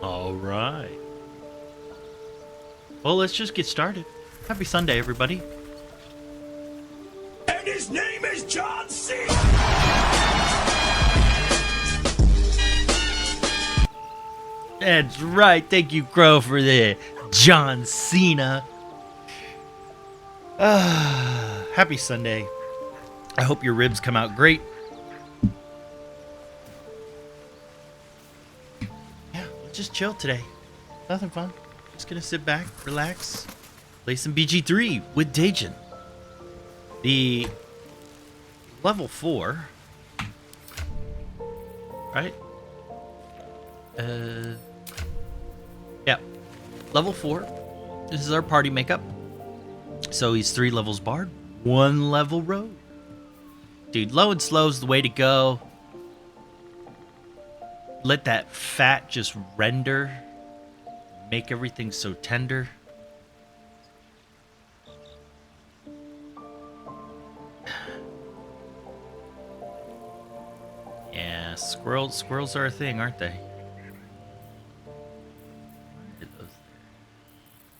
All right. Well, let's just get started. Happy Sunday, everybody. And his name is John C. That's right. Thank you, Crow, for the John Cena. Happy Sunday. I hope your ribs come out great. Yeah, let's just chill today. Nothing fun. Just gonna sit back, relax, play some BG3 with Daejon. The level 4, right? Yeah, level 4. This is our party makeup. So he's 3 levels bard, 1 level rogue. Dude, low and slow's the way to go. Let that fat just render. Make everything so tender. Yeah, squirrels are a thing, aren't they?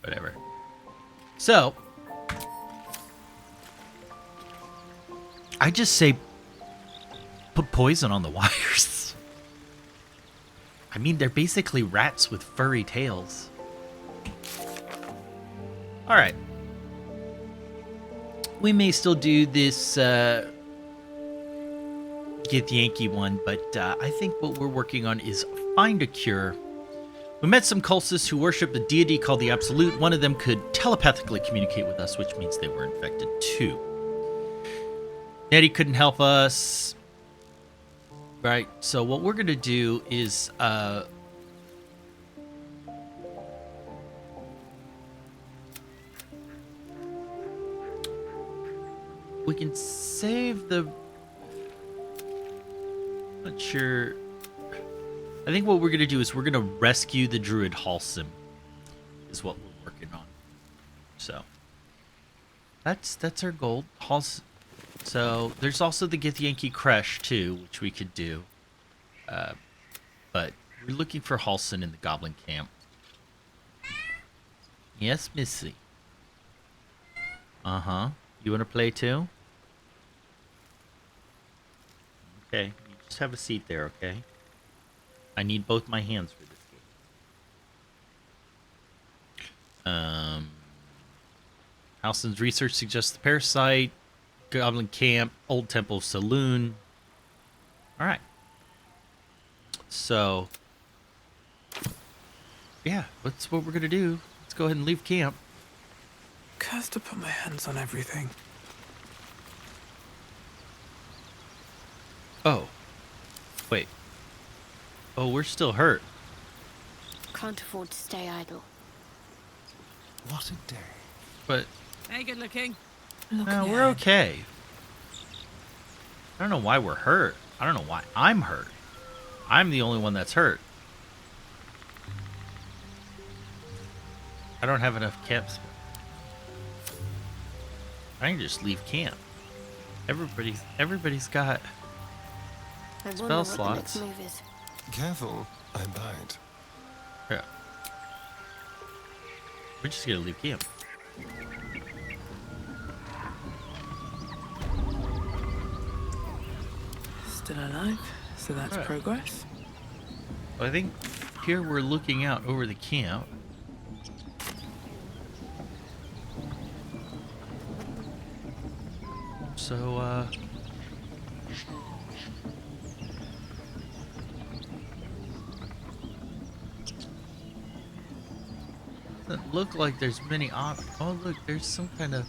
Whatever. So, I just say put poison on the wires. I mean, they're basically rats with furry tails. All right. We may still do this Get Yankee one, but I think what we're working on is find a cure. We met some cultists who worship a deity called the Absolute. One of them could telepathically communicate with us, which means they were infected too. Nettie couldn't help us. Right, so what we're going to do is we can save the... Not sure... I think what we're going to do is we're going to rescue the druid Halsim, is what we're working on. So, that's our goal. So, there's also the Githyanki Crash, too, which we could do. But we're looking for Halsin in the Goblin Camp. Yes, Missy. Uh-huh. You want to play, too? Okay. You just have a seat there, okay? I need both my hands for this game. Halsin's research suggests the parasite, Goblin Camp, Old Temple Saloon. Alright. So, yeah, that's what we're going to do. Let's go ahead and leave camp. Cursed to put my hands on everything. Oh. Wait. Oh, we're still hurt. Can't afford to stay idle. What a day. But... Hey, good looking. No, we're okay. I don't know why we're hurt. I don't know why I'm hurt. I'm the only one that's hurt. I don't have enough camp space. I can just leave camp. Everybody's got spell slots. The next move is. Careful, I bite. Yeah. We're just gonna leave camp. Still alive, so that's Right. progress. Well, I think here we're looking out over the camp. So, doesn't look like there's many oh, look, there's some kind of...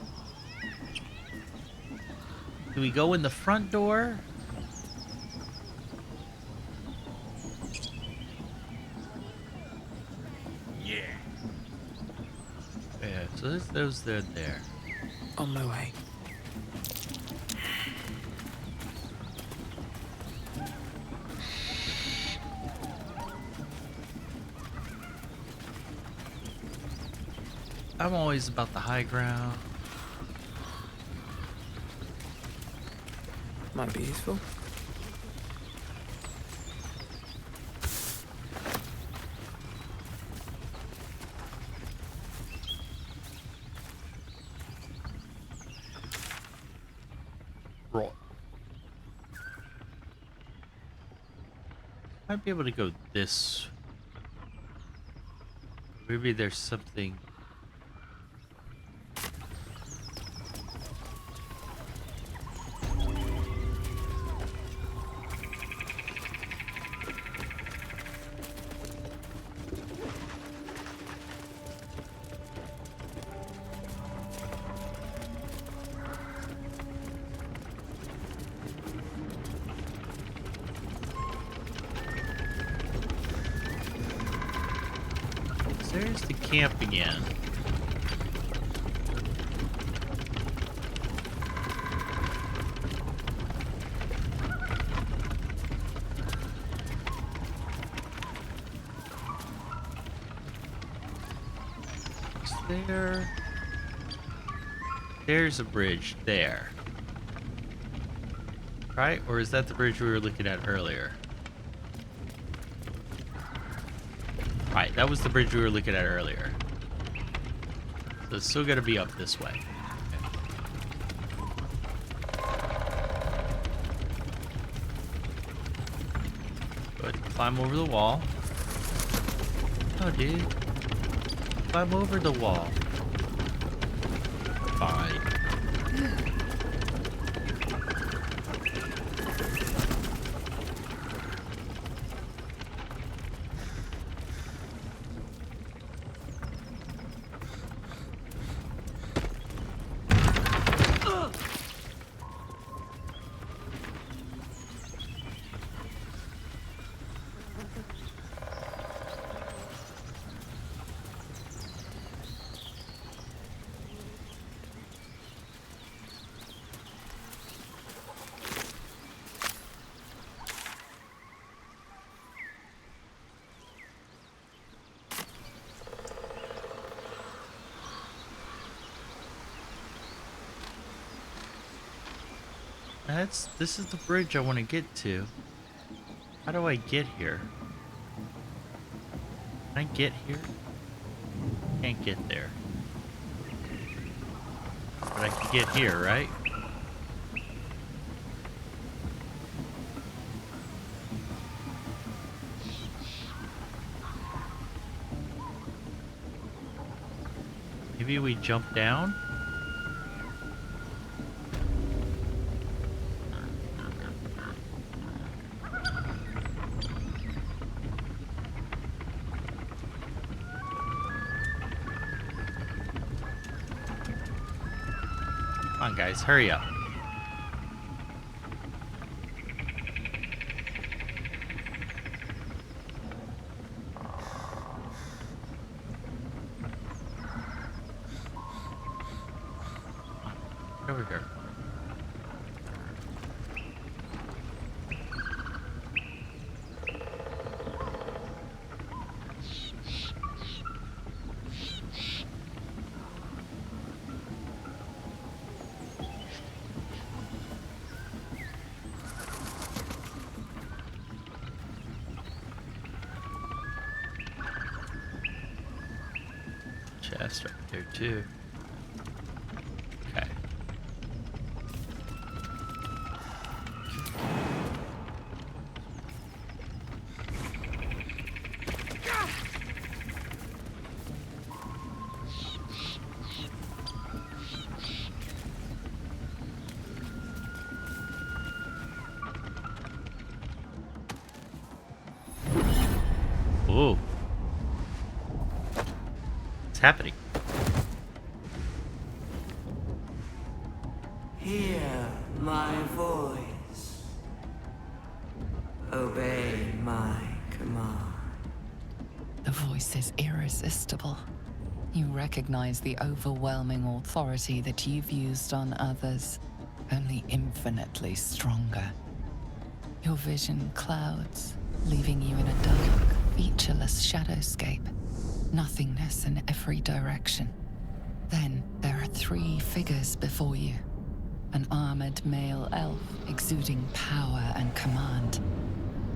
Do we go in the front door? Yeah. Yeah, so there's those there. On my way. I'm always about the high ground. Might be useful. Roll. Might be able to go this. Maybe there's something. There's the camp again. Is there? There's a bridge there. Right? Or is that the bridge we were looking at earlier? Right, that was the bridge we were looking at earlier. So it's still gotta be up this way. Go ahead and climb over the wall. Oh, dude. Climb over the wall. Fine. This is the bridge I want to get to. How do I get here? Can I get here? Can't get there. But I can get here, right? Maybe we jump down? Come on, guys, hurry up. Over here. Chest right there too. Okay. Ooh. What's happening? Here, my voice. Obey my command. The voice is irresistible. You recognize the overwhelming authority that you've used on others, only infinitely stronger. Your vision clouds, leaving you in a dark, featureless shadowscape. Nothingness in every direction. Then there are 3 figures before you. An armored male elf exuding power and command.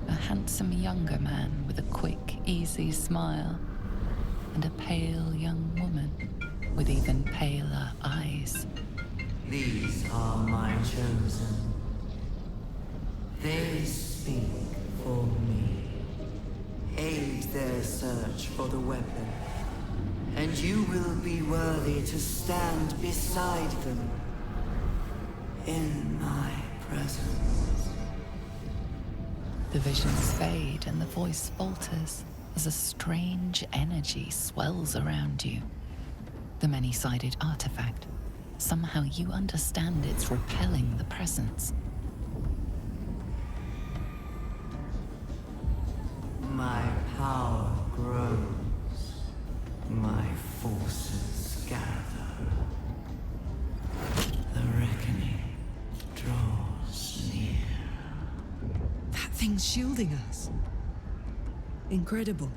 A handsome younger man with a quick, easy smile. And a pale young woman with even paler eyes. These are my chosen. They speak for me. Aid their search for the weapon, and you will be worthy to stand beside them in my presence. The visions fade and the voice falters as a strange energy swells around you. The many-sided artifact. Somehow you understand it's repelling the presence. My power grows. My forces gather. The reckoning draws near. That thing's shielding us. Incredible.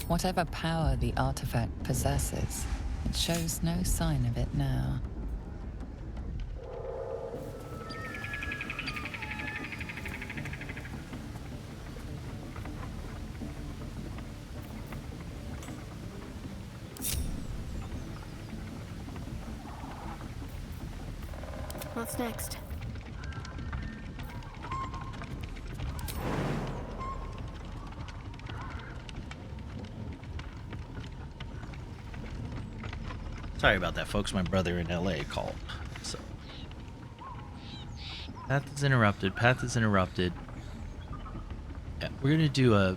Whatever power the artifact possesses, it shows no sign of it now. What's next? Sorry about that, folks. My brother in LA called. So path is interrupted. Path is interrupted. Yeah, we're gonna do a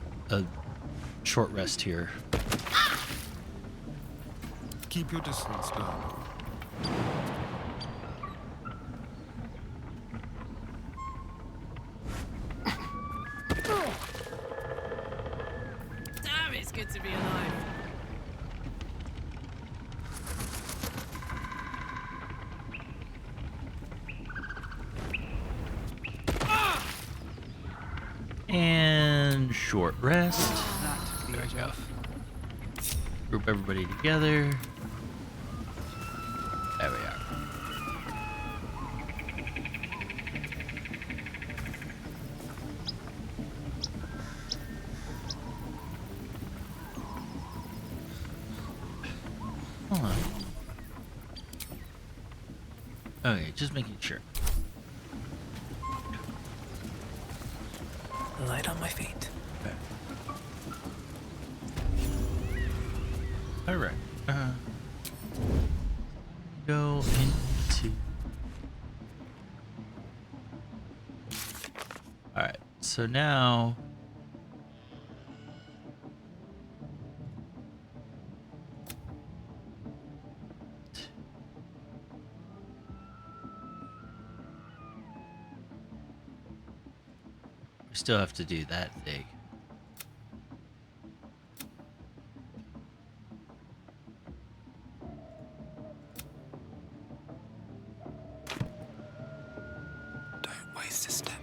short rest here. Keep your distance, darling. Damn, it's good to be alive. And short rest. There we go. Group everybody together. There we are. Hold on. Okay, just making sure. Light on my feet. Okay. All right. Go into. All right. So now. We still have to do that thing. Don't waste a step.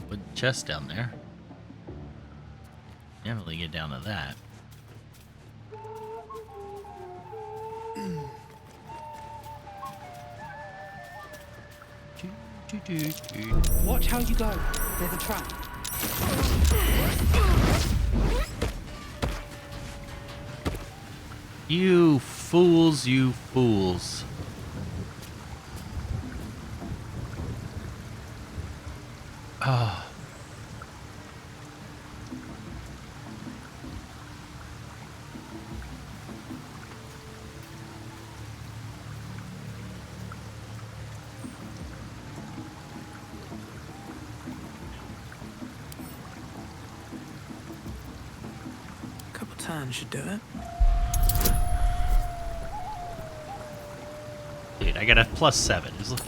With the chest down there. Definitely get down to that. Watch how you go. There's a trap. You fools, you fools. Ah. Couple turns should do it. Dude, I got a +7. Just look.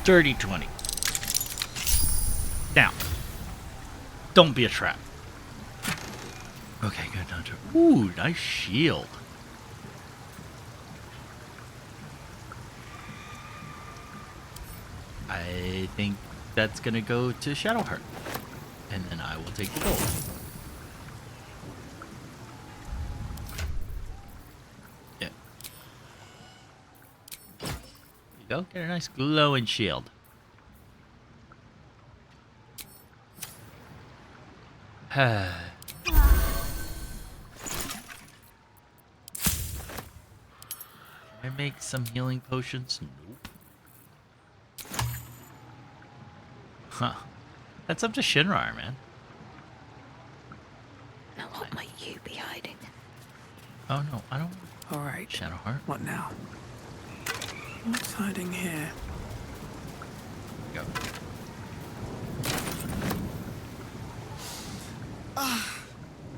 Dirty 20. Now, don't be a trap. Okay, good. Not to. Ooh, nice shield. I think that's gonna go to Shadowheart, and then I will take the gold. Yeah. There you go. Get a nice glowing shield. Can I make some healing potions? Nope. Huh. That's up to Shinrar, man. Now what might you be hiding? Oh no, I don't. All right. Shadowheart. What now? What's hiding here? Go.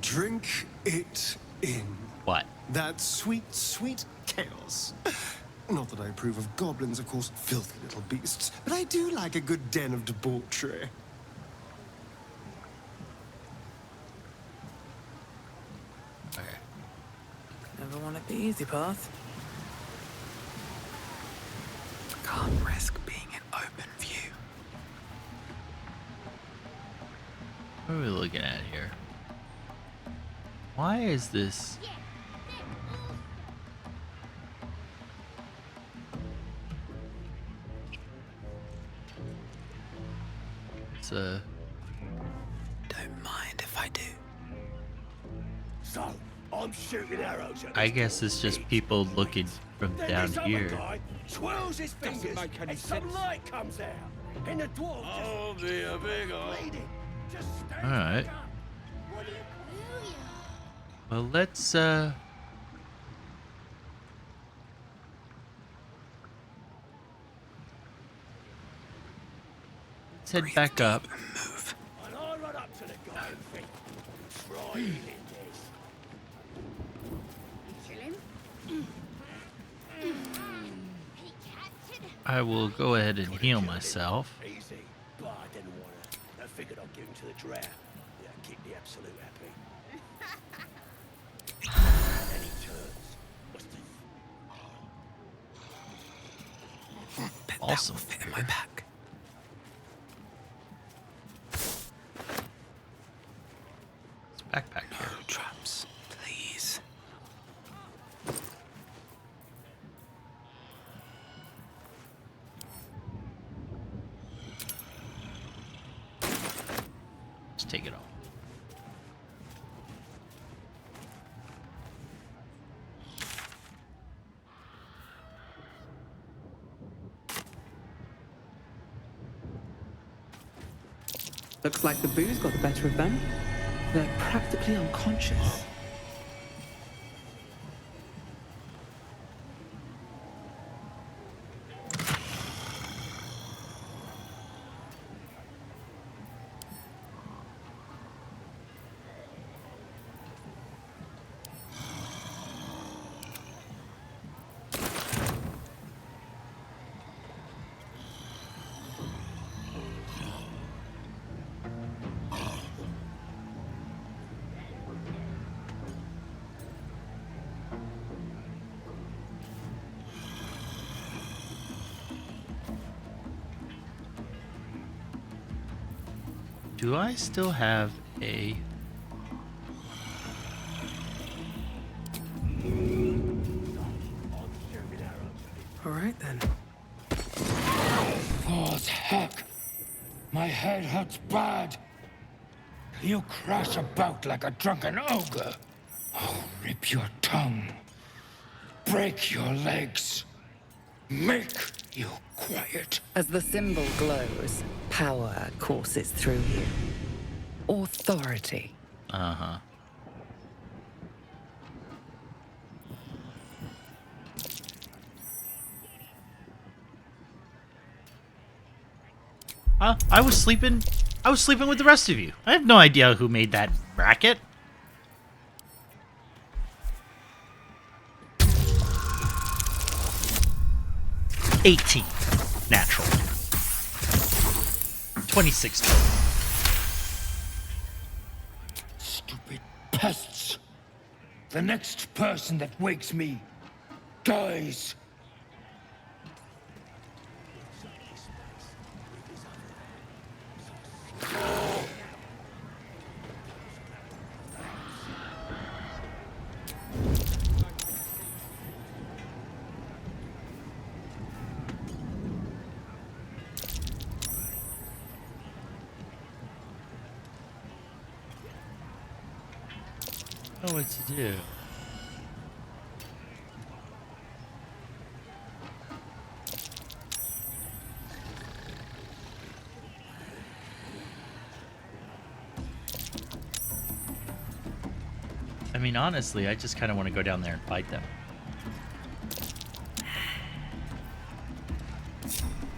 Drink it in. What? That sweet, sweet chaos. Not that I approve of goblins, of course, filthy little beasts, but I do like a good den of debauchery. Okay. Never wanted the easy path. Can't risk being in open view. What are we looking at here? Why is this? It's a. Don't mind if I do. So, I'm shooting arrows at I guess it's just people looking from Then down this other here. guy twirls his fingers make any and some sense. light comes out. And the dwarf I'll be a big bleeding. Just stands All right. back up. What do you... Well, let's head back up. Move. And I run up to the guy and think, try healing this. I will go ahead and heal myself. Easy, but I didn't want to. I figured I'd give him to the drow. Yeah, keep the absolute happy. And he turns. What's this? Bet Awesome. that will fit in my pack. It's a backpack here. No traps, please. Let's take it off. Looks like the booze got the better of them. They're practically unconscious. Do I still have a... All right then. Oh, heck! My head hurts bad. You crash about like a drunken ogre. I'll rip your tongue. Break your legs. Make you quiet. As the symbol glows, power courses through you. Authority. Uh-huh. I was sleeping with the rest of you. I have no idea who made that racket. $18 natural. 26 total. Stupid pests. The next person that wakes me dies. I don't know what to do. I mean, honestly, I just kind of want to go down there and fight them.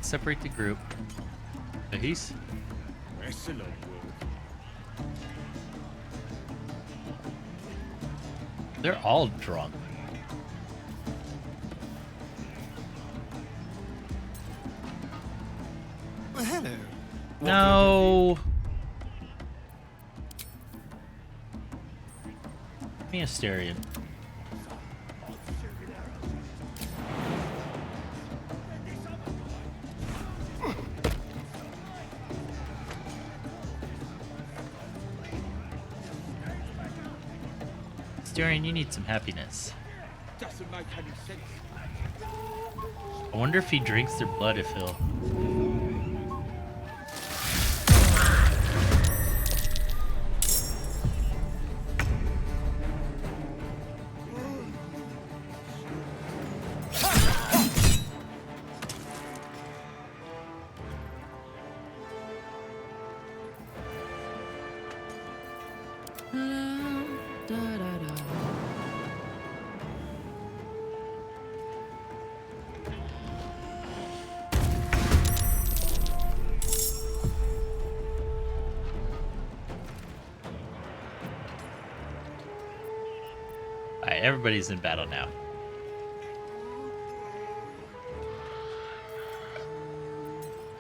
Separate the group. He's... Excellent work. They're all drunk. Well, hello. No. Give me a Asterion. Dorian, you need some happiness. Doesn't make any sense. I wonder if he drinks their blood, if he'll... Alright, everybody's in battle now.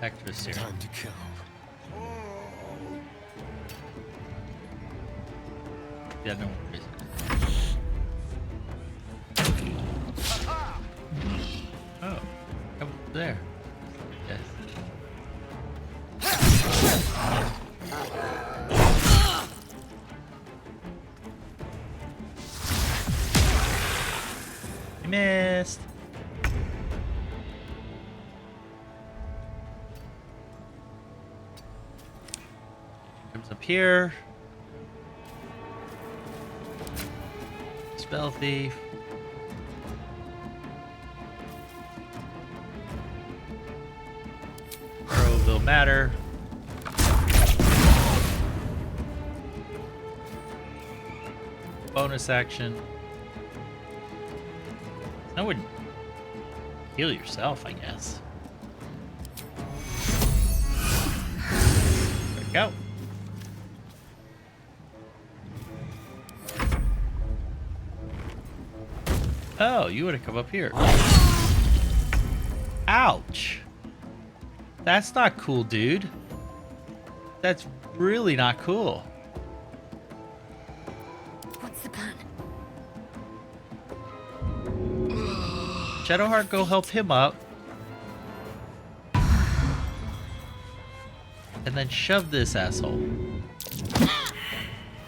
Back to the series. Time to kill. Yeah, no worries. Oh, come there. Yes. You missed. Comes up here. Spell thief. Will matter. Bonus action. I would heal yourself, I guess. There we go. Oh, you would have come up here. Ouch. That's not cool, dude. That's really not cool. What's the plan? Shadowheart, go help him up. And then shove this asshole.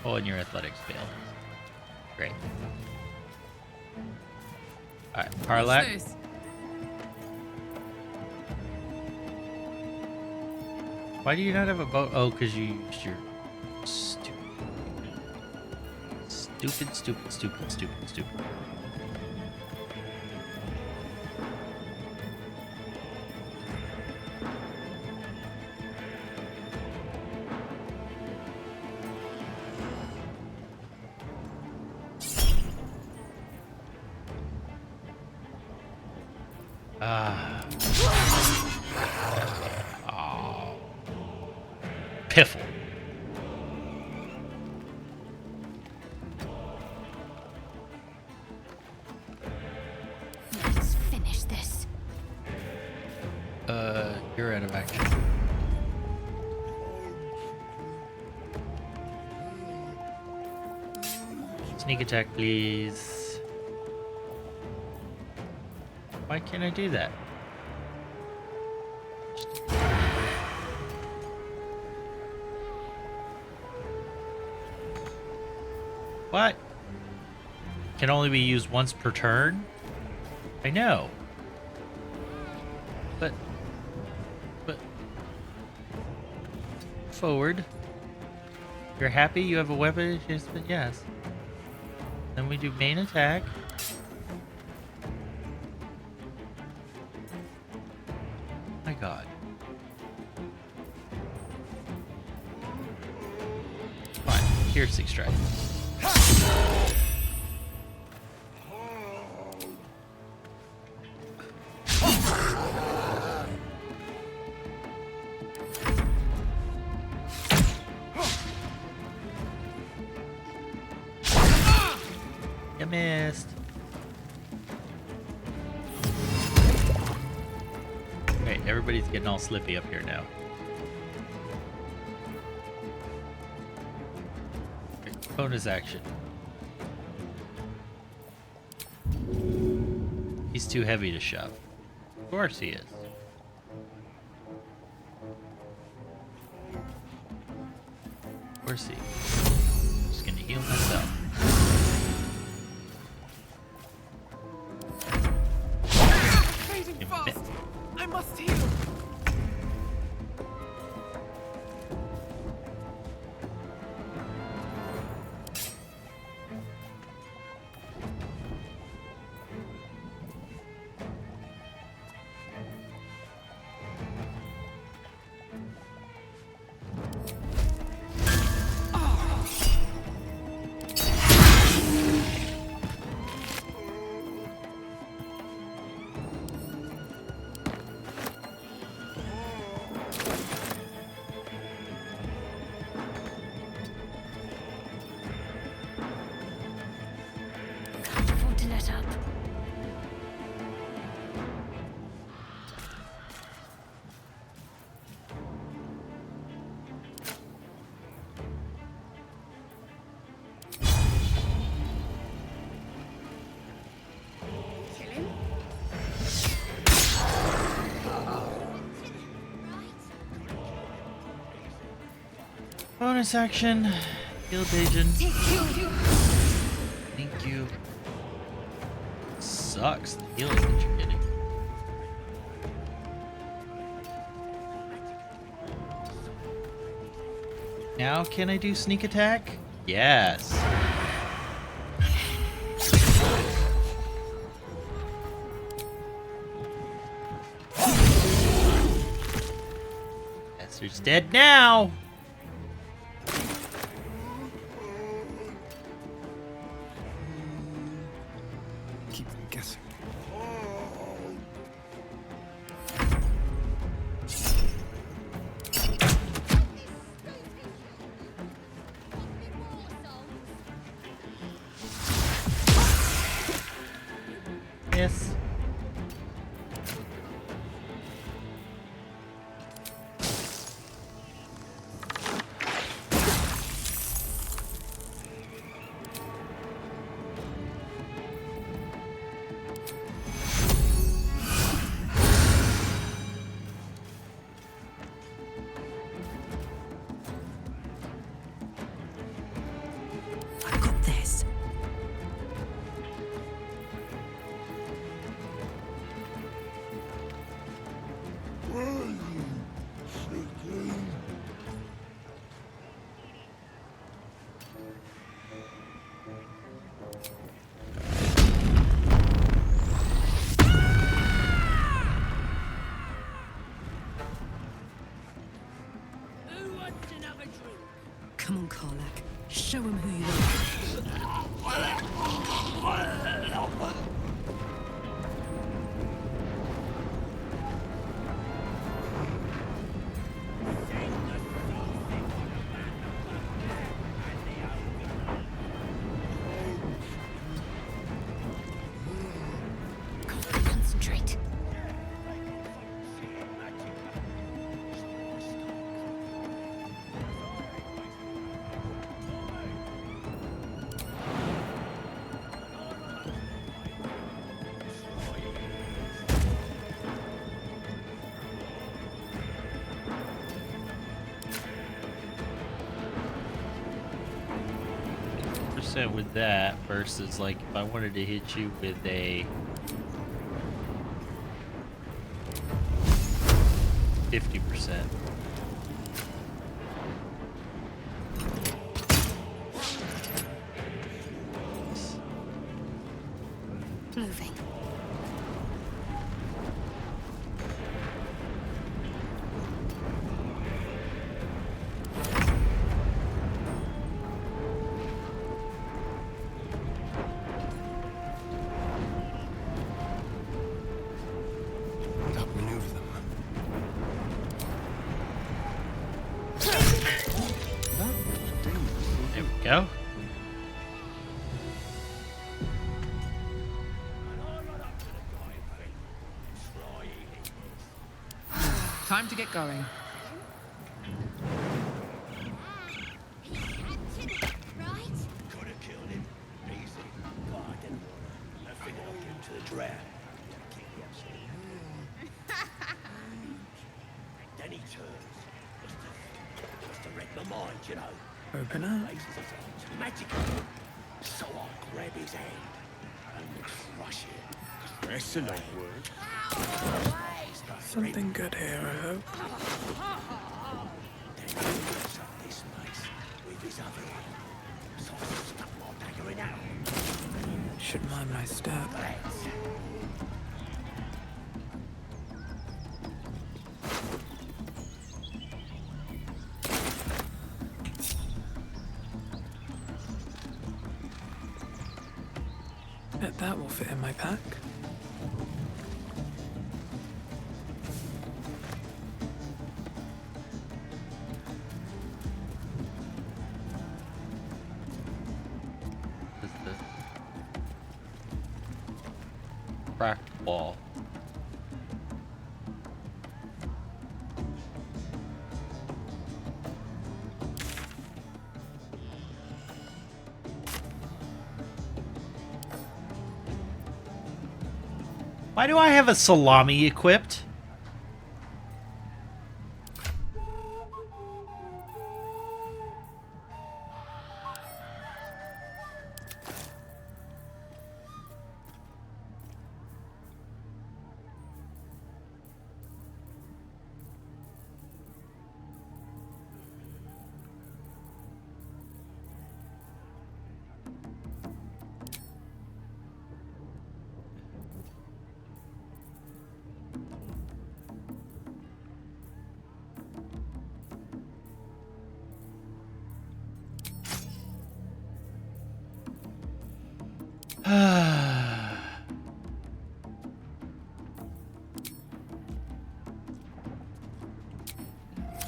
Oh, and your athletics failed. Great. Alright, Karlak. Why do you not have a boat? Oh, because you used your stupid. Oh. Piffle. Let's finish this. You're out of action. Sneak attack, please. Why can't I do that? What? Can only be used once per turn? I know. But forward. You're happy you have a weapon adjustment? Yes. Then we do main attack. My god. Fine. Piercing strike. You missed. Okay, everybody's getting all slippy up here now. Okay, bonus action. He's too heavy to shove. Of course he is. Of course he is. I'm just gonna heal myself. Bonus action. Heal Daejon. Thank you. Sucks, the heals that you're getting. Now can I do sneak attack? Yes. Esther's dead now. Keep them guessing. Yes. I've got this. Come on, Karlak. Show him who you are. Concentrate. Percent with that versus like if I wanted to hit you with a 50%. Moving. Outmaneuver them. That was dangerous. There we go. Time to get going. Right? Could have killed him. Easy. God, I didn't want to. I figured I'd give him to the draft. Yeah, keep the absolute. Then he turns. Must have wrecked my mind, you know. Open up. Places his arms magical. So I'll grab his hand and crush it. That's a long word. Something good here, I hope. Then he lifts up this place with his other hand. So I stuck my dagger in that. Should mind my step. Bet that will fit in my pack. Is the cracked wall. Why do I have a salami equipped?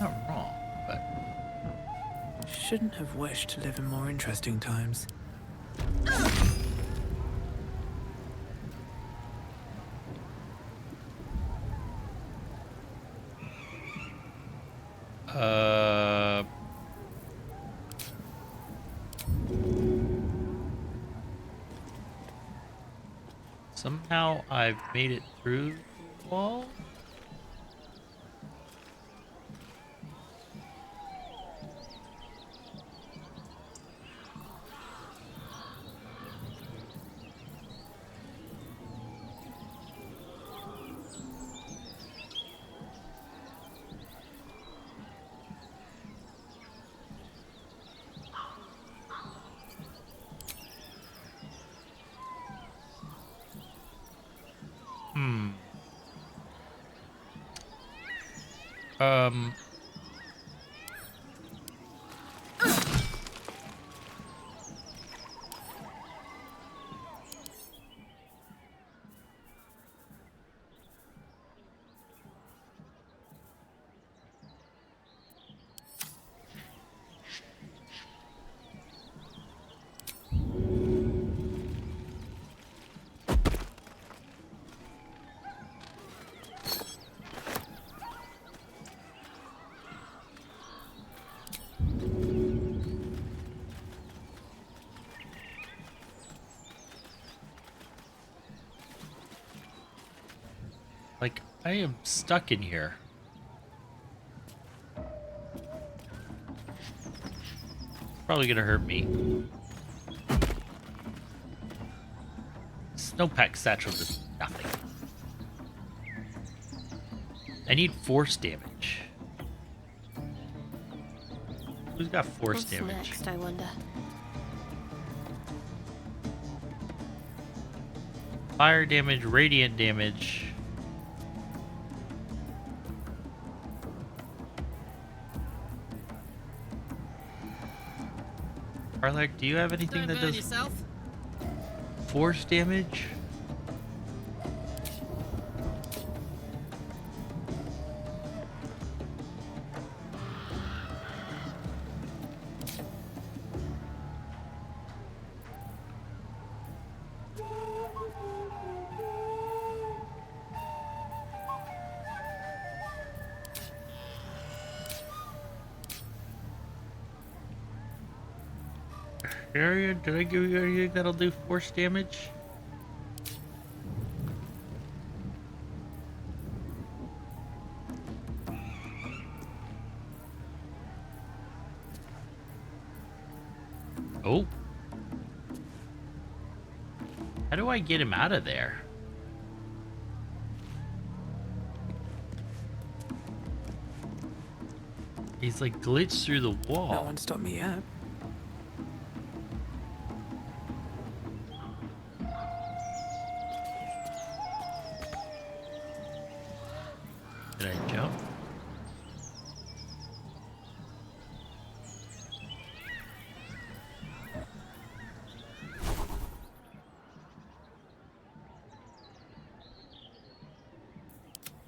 not wrong, but Shouldn't have wished to live in more interesting times. uh, somehow I've made it through the wall. Um, like, I am stuck in here. Probably gonna hurt me. Snowpack satchel does nothing. I need force damage. Who's got force What's damage? next, I wonder? Fire damage, radiant damage. Karlak, do you have anything that does force damage? Area, did I give you anything that'll do force damage? Oh. How do I get him out of there? He's like glitched through the wall. No one stopped me yet. Did I jump?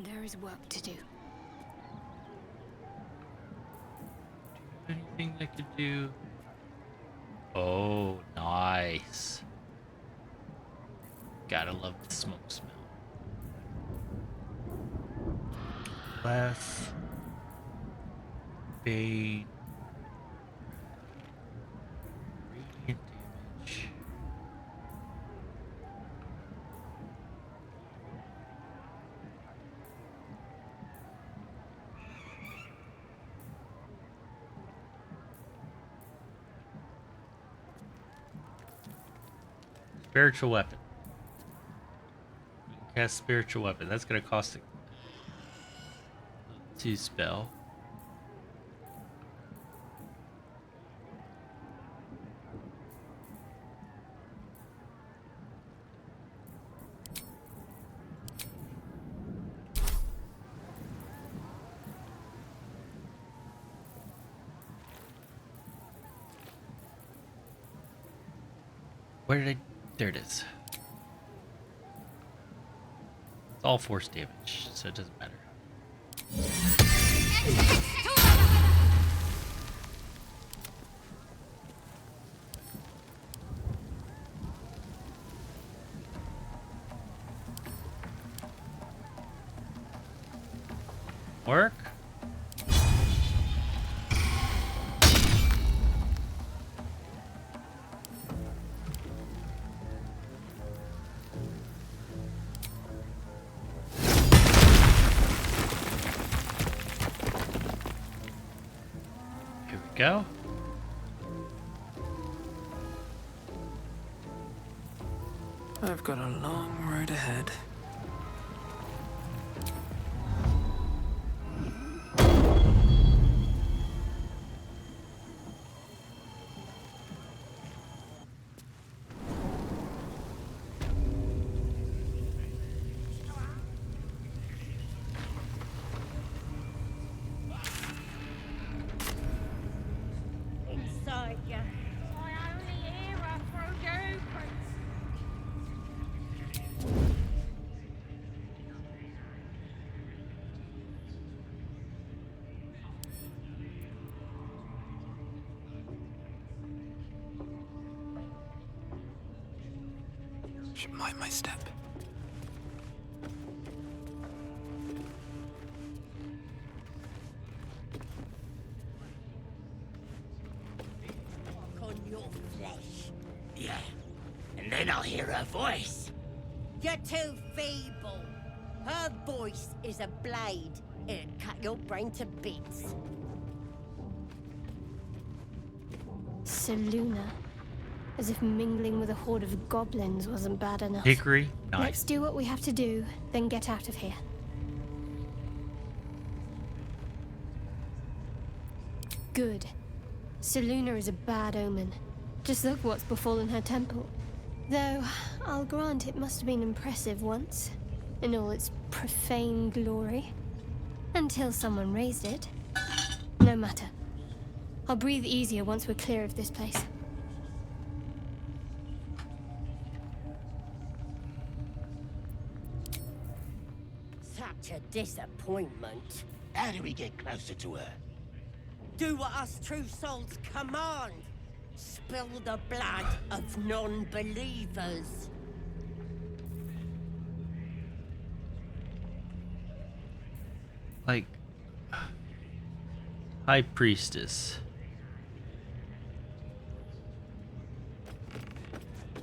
There is work to do. Anything I could do? Oh, nice. Gotta love the smoke smell. Less fade. Radiant damage. Spiritual weapon. You can cast spiritual weapon. That's gonna cost 2 spell. Where did I? There it is. It's all force damage, so it doesn't matter. Go. I've got a long road ahead. Inside you. I only hear her through the Should mind my step. on your flesh. Yeah, and then I'll hear her voice. You're too feeble. Her voice is a blade. It'll cut your brain to bits. Seluna. As if mingling with a horde of goblins wasn't bad enough. Hickory. Nice. Let's do what we have to do, then get out of here. Good. Seluna is a bad omen. Just look what's befallen her temple. Though, I'll grant it must have been impressive once, in all its profane glory. Until someone raised it. No matter. I'll breathe easier once we're clear of this place. Such a disappointment. How do we get closer to her? Do what us true souls command. Spill the blood of non-believers. Like, High Priestess.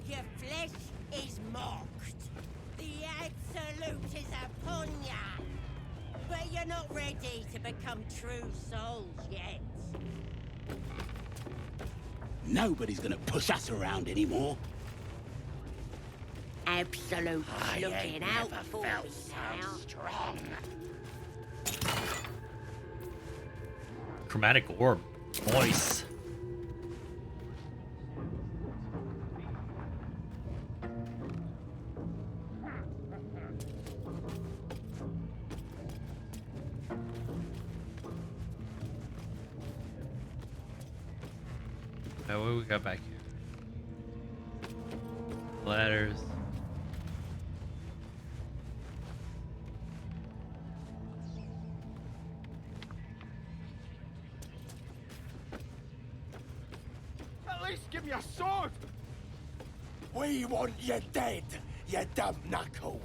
Your flesh is mocked. The absolute is upon ya. But you're not ready to become true souls yet. Nobody's gonna push us around anymore. Absolute I looking ain't out never for felt you so now. strong. Chromatic orb. Voice. What do we got back here? Ladders. At least give me a sword! We want you dead, you dumb knuckle.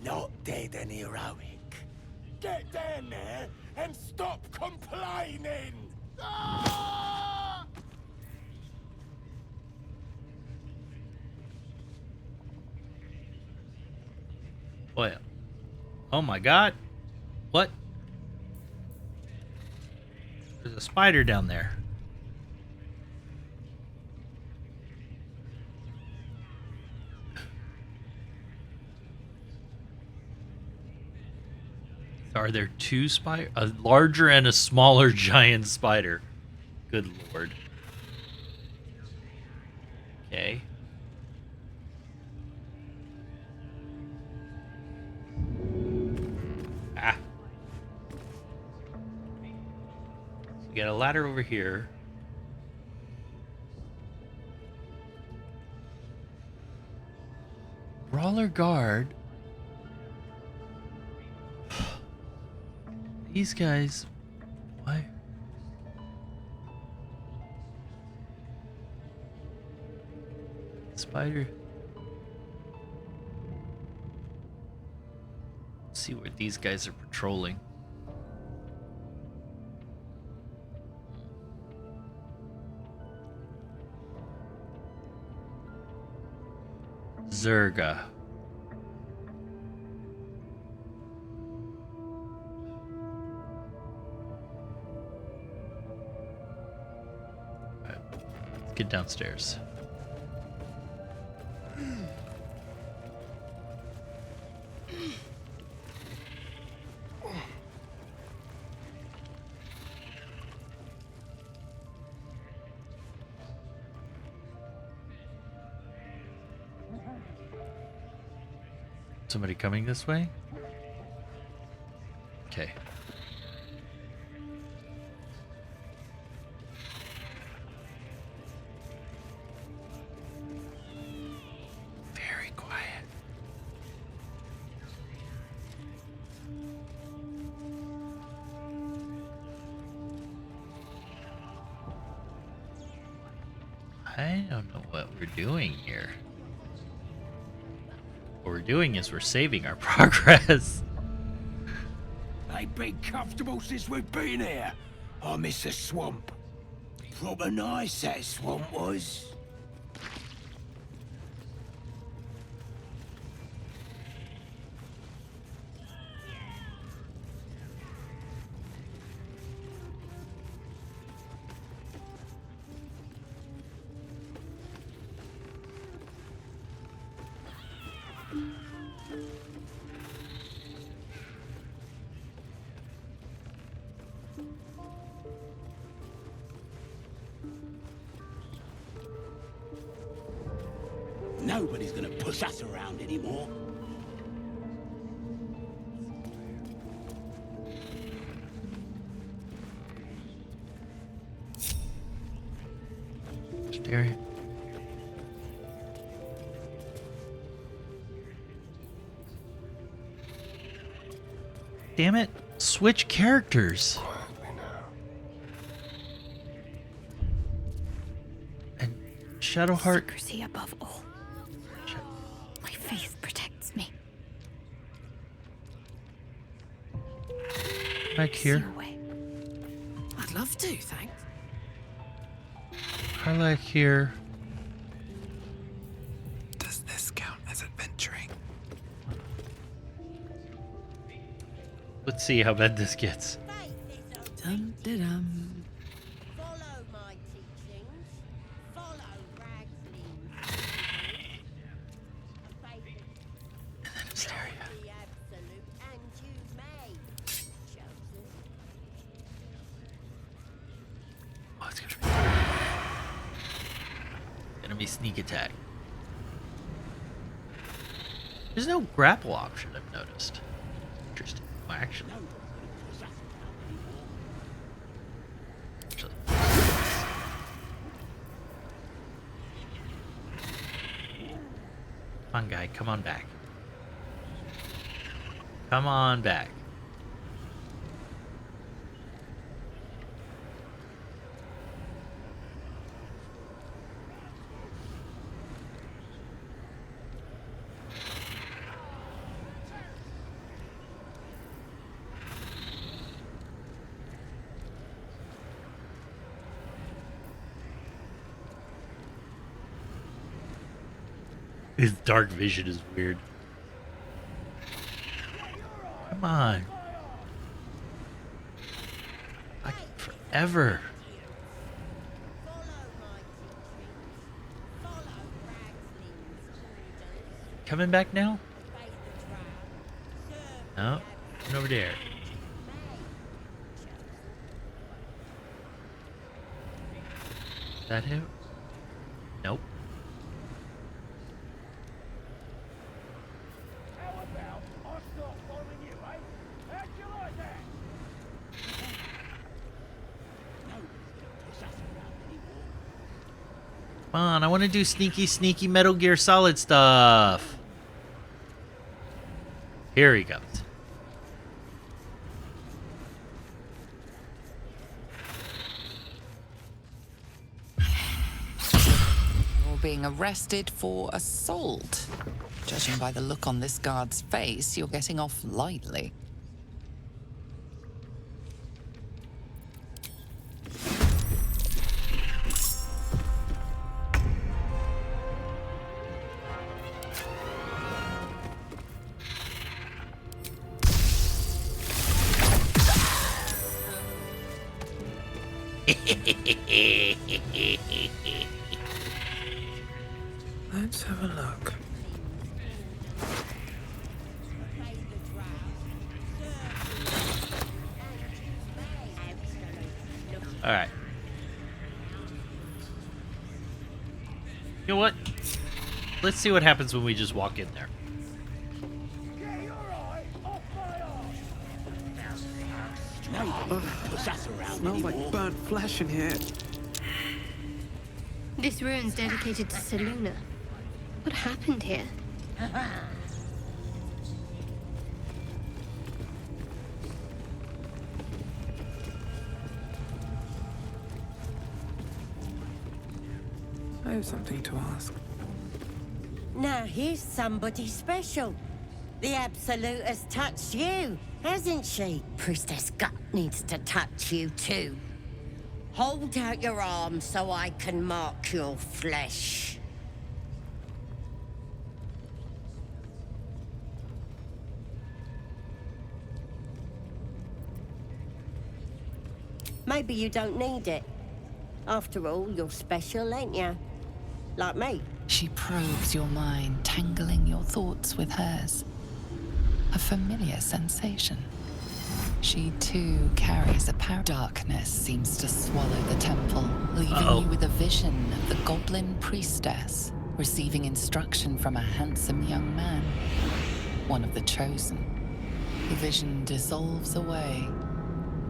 Not dead and heroic. Get down there and stop complaining! Ah! What? Oh my god. What? There's a spider down there. Are there two spider? A larger and a smaller giant spider. Good lord. Okay. Ah. So we got a ladder over here. Brawler guard. These guys, why? Spider. Let's see where these guys are patrolling. Zerga. get downstairs. Somebody coming this way? Okay. Very quiet. I don't know what we're doing here. What we're doing is we're saving our progress. Ain't been comfortable since we've been here. I miss the swamp. Proper nice that swamp was. Nobody's gonna push us around anymore. Stare. Damn it. Switch characters. And Shadowheart. Secrecy above all. My faith protects me. Back here. I'd love to, thanks. I like here. Does this count as adventuring? Let's see how bad this gets. Dum da dum. Follow my teachings. Follow Ragsling's. And then Hysteria. The absolute, and you may. Chosen. Oh, it's gonna be sneak attack. There's no grapple option, I've noticed. Interesting. Well, actually. Come on, guy. Come on back. Come on back. His dark vision is weird. Come on. Like forever. Follow my teachings. Follow Ragsling's orders. Coming back now? Obey the drow. Serve No. Come over there. That him? Nope. How about I start following you, eh? How'd you like that? Nobody's gonna push us around anymore. Come on, I want to do sneaky Metal Gear Solid stuff. Here he comes. You're being arrested for assault. Judging by the look on this guard's face, you're getting off lightly. Let's have a look. All right. You know what? Let's see what happens when we just walk in there. Smells like burnt flesh in here. This ruin's dedicated to Seluna. What happened here? I have something to ask. Now here's somebody special. The Absolute has touched you, hasn't she? Priestess Gut needs to touch you too. Hold out your arm so I can mark your flesh. Maybe you don't need it. After all, you're special, ain't you? Like me. She probes your mind, tangling your thoughts with hers. A familiar sensation. She too carries a power. Darkness seems to swallow the temple, leaving you with a vision of the goblin priestess receiving instruction from a handsome young man, one of the chosen. The vision dissolves away.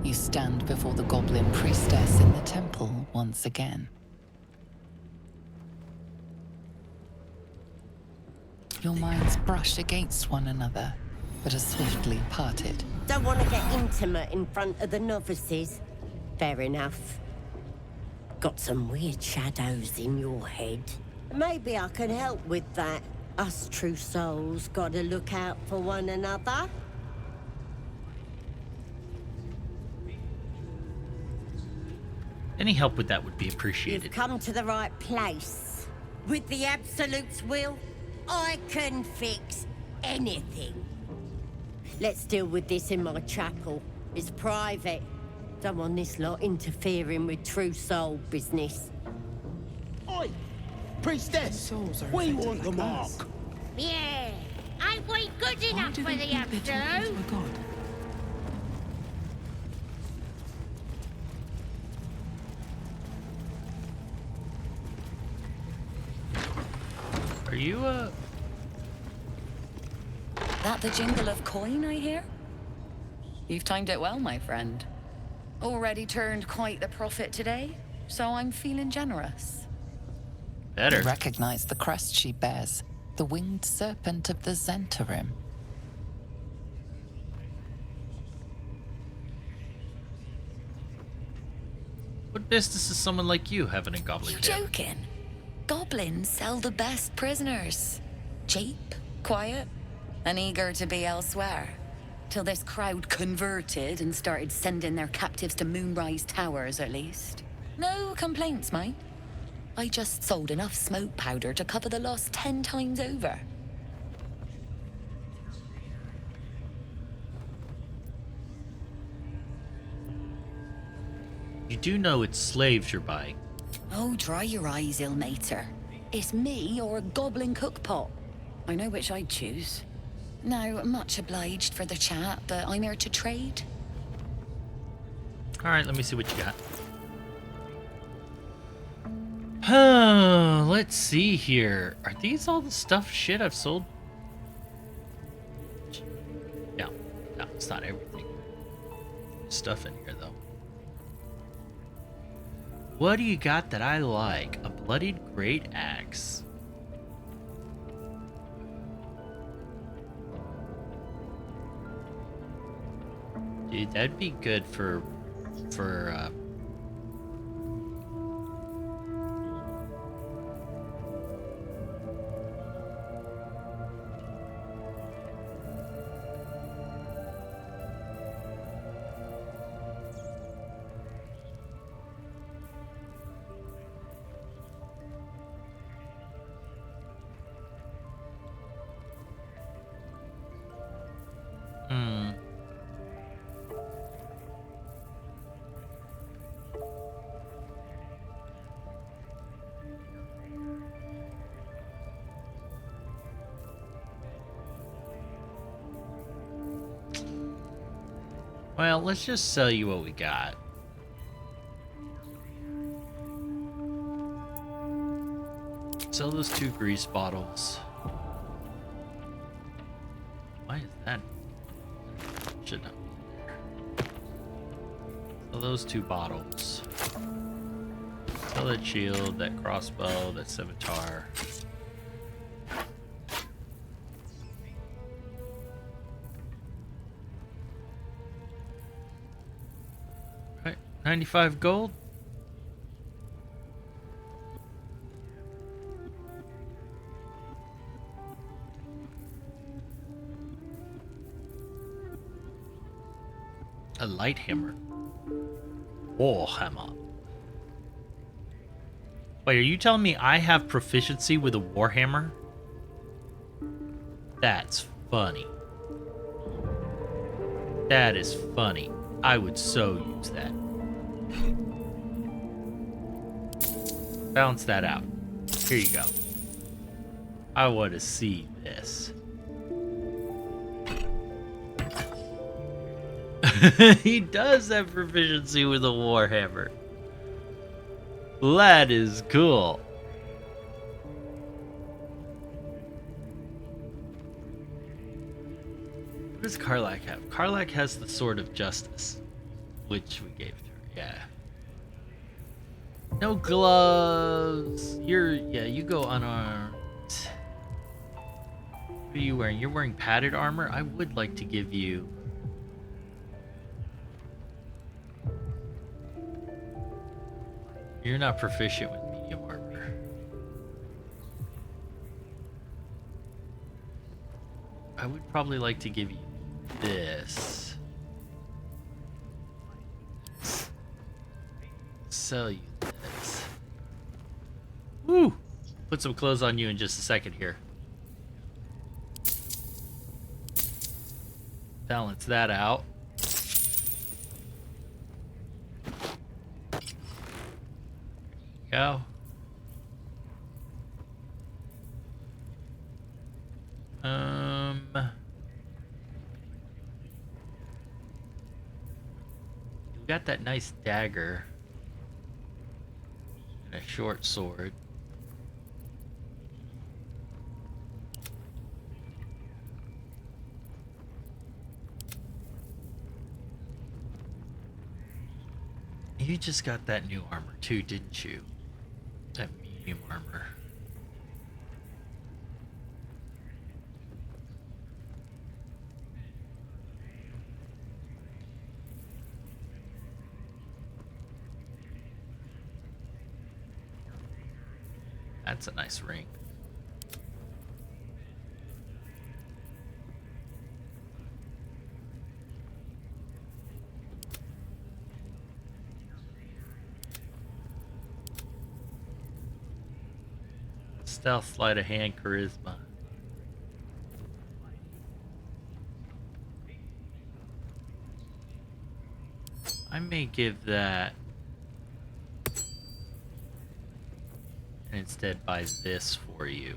You stand before the goblin priestess in the temple once again. Your minds brush against one another, but are swiftly parted. Don't want to get intimate in front of the novices. Fair enough. Got some weird shadows in your head. Maybe I can help with that. Us true souls gotta look out for one another. Any help with that would be You've appreciated. come to the right place. With the Absolute's will, I can fix anything. Let's deal with this in my chapel. It's private. Don't want this lot interfering with true soul business. Oi! Priestess! Souls are We affected want the like mark! us. Yeah, ain't we good Why enough do for they the think they're talking Absolute? to a god? Are you, That the jingle of coin I hear? You've timed it well, my friend. Already turned quite the profit today, so I'm feeling generous. better? You recognize the crest she bears, the winged serpent of the Zentarim. What business does someone like you have in a goblin You camp? joking? Goblins sell the best prisoners. Cheap, quiet, and eager to be elsewhere. Till this crowd converted and started sending their captives to Moonrise Towers, at least. No complaints, mate. I just sold enough smoke powder to cover the loss 10 times over. You do know it's slaves you're buying. Oh, dry your eyes, ill-mater. It's me or a goblin cookpot. I know which I'd choose. Now, much obliged for the chat, but I'm here to trade. All right, let me see what you got. Let's see here. Are these all the stuff shit I've sold? No, it's not everything. Stuff in here though. What do you got that I like? A bloodied great axe. Dude, that'd be good for Well, let's just sell you what we got. Sell those 2 grease bottles. Why is that? Should not be there. Sell those 2 bottles. Sell that shield, that crossbow, that scimitar. Right, 95 gold. A light hammer. War hammer. Wait, are you telling me I have proficiency with a warhammer? That's funny. That is funny. I would so use that. Balance that out. Here you go. I want to see this. He does have proficiency with a warhammer. That is cool. What does Karlak have? Karlak has the Sword of Justice, which we gave to her, yeah. No gloves. You go unarmed. What are you wearing? You're wearing padded armor? I would like to give you... You're not proficient with medium armor. I would probably like to give you this. Sell you this. Woo! Put some clothes on you in just a second here. Balance that out. Go. You got that nice dagger and a short sword. You just got that new armor too, didn't you? That medium armor. That's a nice ring. Stealth, sleight of hand, charisma. I may give that and instead buy this for you.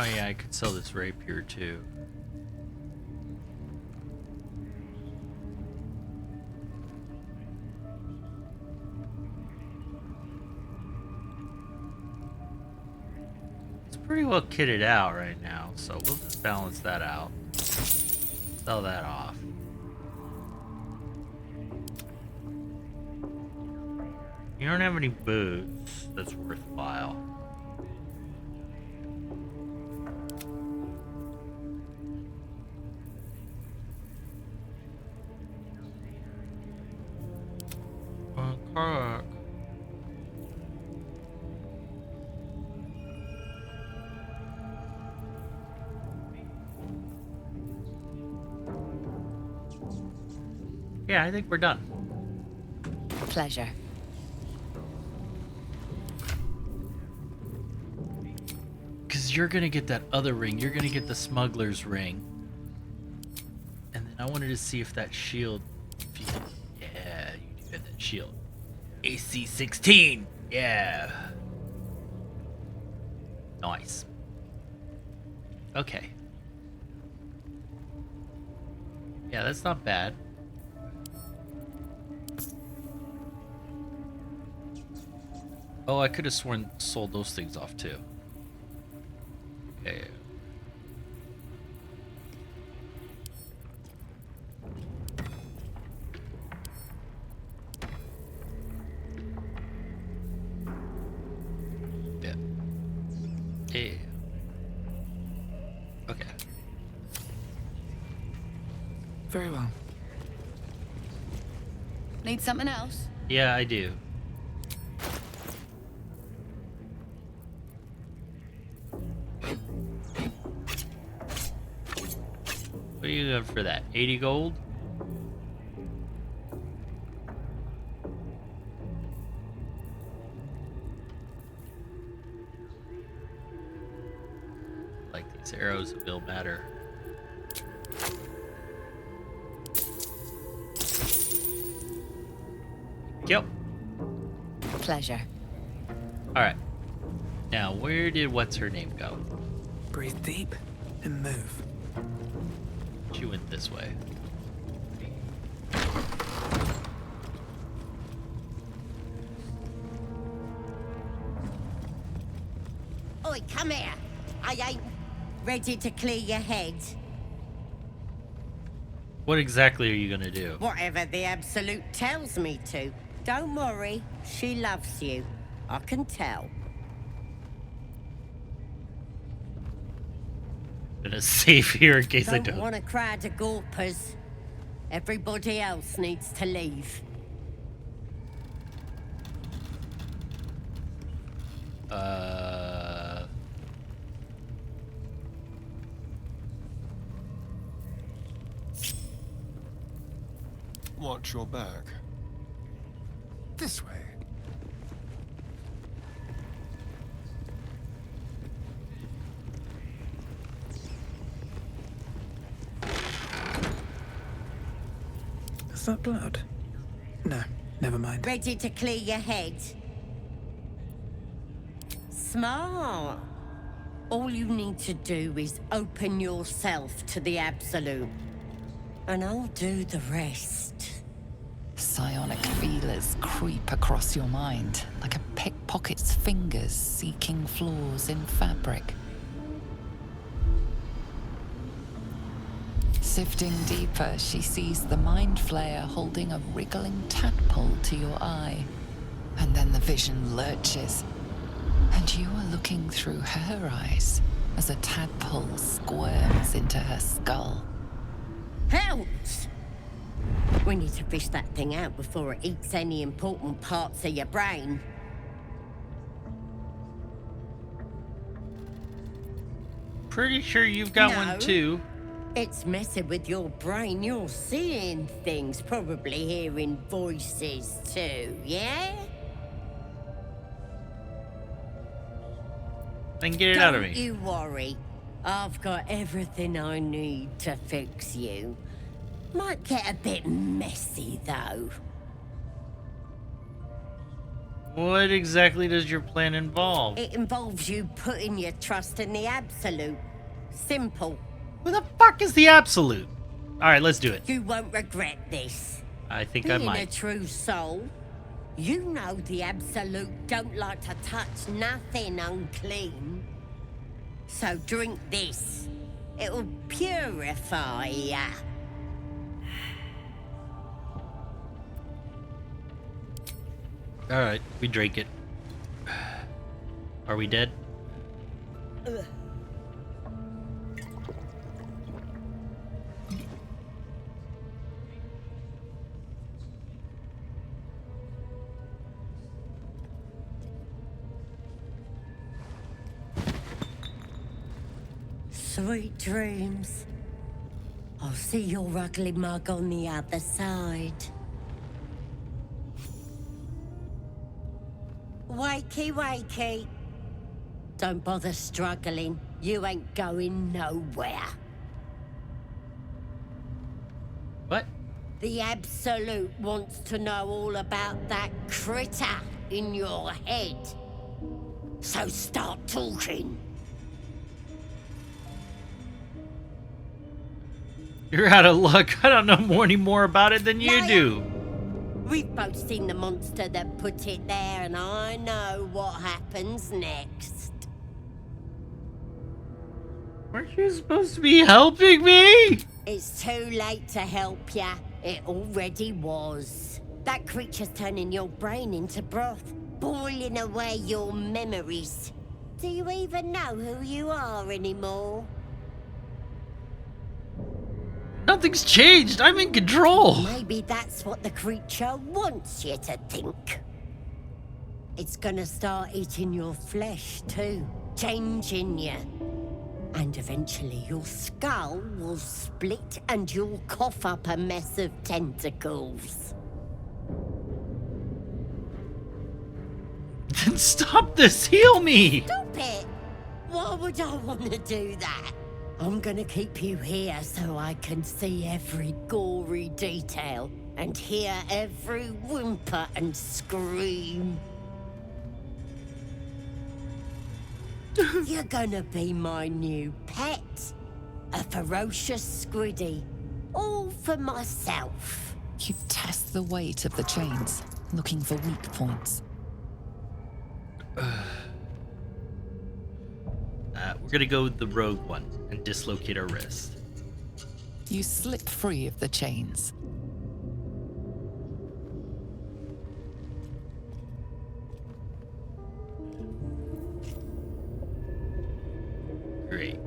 Oh yeah, I could sell this rapier too. It's pretty well kitted out right now, so we'll just balance that out. Sell that off. You don't have any boots that's worthwhile. Yeah, I think we're done. Pleasure. Because you're going to get that other ring. You're going to get the smuggler's ring. And then I wanted to see if that shield... If you can, yeah, you do have that shield. AC 16! Yeah! Nice. Okay. Yeah, that's not bad. Oh, I could have sworn sold those things off too. Okay. Yeah. Yeah. Okay. Very well. Need something else? Yeah, I do. What do you got for that? 80 gold? Like these arrows will matter. Yep. Pleasure. Alright. Now, where did what's-her-name go? Breathe deep and move. She went this way. Oi, come here. I ain't ready to clear your head. What exactly are you gonna do? Whatever the Absolute tells me to. Don't worry, she loves you. I can tell. Gonna save here in case I Don't don't. want a crowd of gawpers. Everybody else needs to leave. Watch your back. This way. Is that blood? No, never mind. Ready to clear your head? Smart. All you need to do is open yourself to the Absolute. And I'll do the rest. Psionic feelers creep across your mind, like a pickpocket's fingers seeking flaws in fabric. Sifting deeper, she sees the mind flayer holding a wriggling tadpole to your eye. And then the vision lurches, and you are looking through her eyes as a tadpole squirms into her skull. Helps! We need to fish that thing out before it eats any important parts of your brain. Pretty sure you've got No. one too. It's messing with your brain. You're seeing things, probably hearing voices too, yeah? Then get it out of me. Don't you worry. I've got everything I need to fix you. Might get a bit messy, though. What exactly does your plan involve? It involves you putting your trust in the Absolute. Simple. Who the fuck is the Absolute? Alright, let's do it. You won't regret this. I think I Being a might. true soul, you know the Absolute don't like to touch nothing unclean. So drink this. It'll purify ya. Alright, we drink it. Are we dead? Ugh. Sweet dreams. I'll see your ugly mug on the other side. Wakey, wakey. Don't bother struggling. You ain't going nowhere. What? The Absolute wants to know all about that critter in your head. So start talking. You're out of luck. I don't know any more about it than you Liar. do. We've both seen the monster that put it there, and I know what happens next. Weren't you supposed to be helping me? It's too late to help ya. It already was. That creature's turning your brain into broth, boiling away your memories. Do you even know who you are anymore? Nothing's changed. I'm in control. Maybe that's what the creature wants you to think. It's gonna start eating your flesh too, changing you. And eventually your skull will split and you'll cough up a mess of tentacles. Then stop this. Heal me. Stop it! Why would I want to do that? I'm gonna keep you here so I can see every gory detail and hear every whimper and scream. You're gonna be my new pet. A ferocious squiddy. All for myself. You test the weight of the chains, looking for weak points. We're gonna go with the rogue one and dislocate our wrist. You slip free of the chains. Great.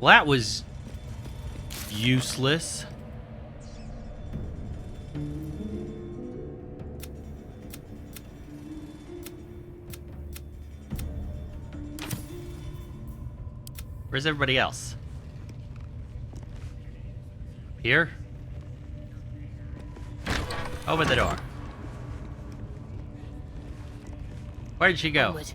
Well, that was useless. Where's everybody else? Here? Open the door. Where did she go? Onward.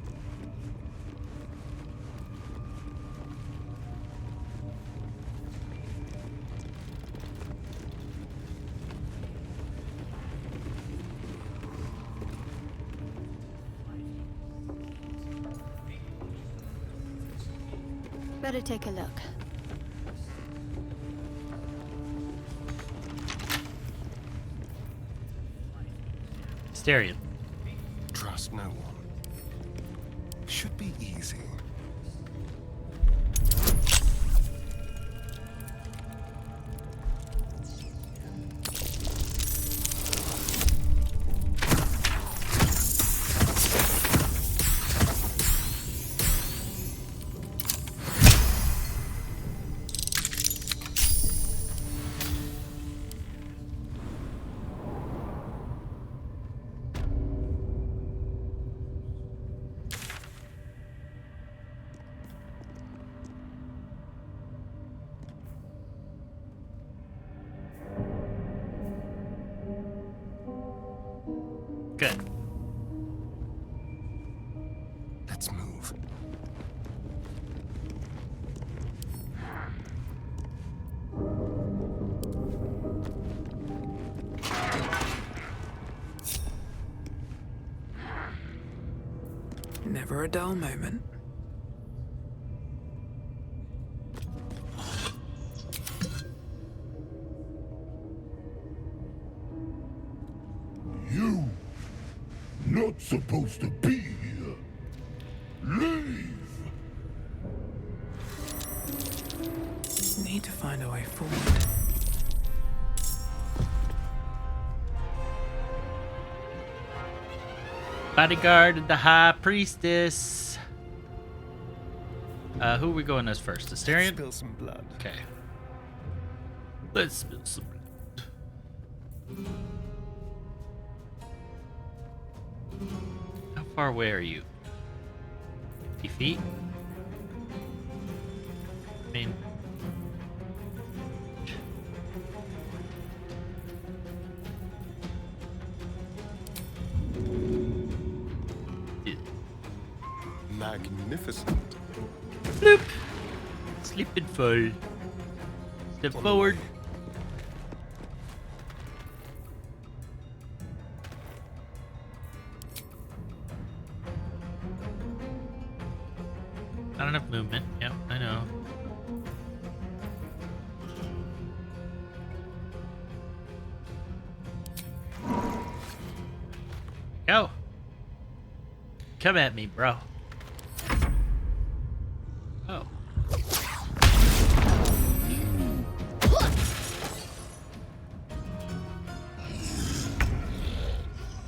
Better take a look. Asterion. Trust no one. Should be easy. Good. Let's move. Never a dull moment. You not supposed to be here. Leave. Need to find a way forward. Bodyguard and the High Priestess. Who are we going as first? Asterion? Spill some blood. Okay. Let's spill some blood. How far away are you? 50 feet? I mean... Magnificent. Bloop. Slip and fall. Step forward. Not enough movement. Yep, I know. Go. Come at me, bro. Oh.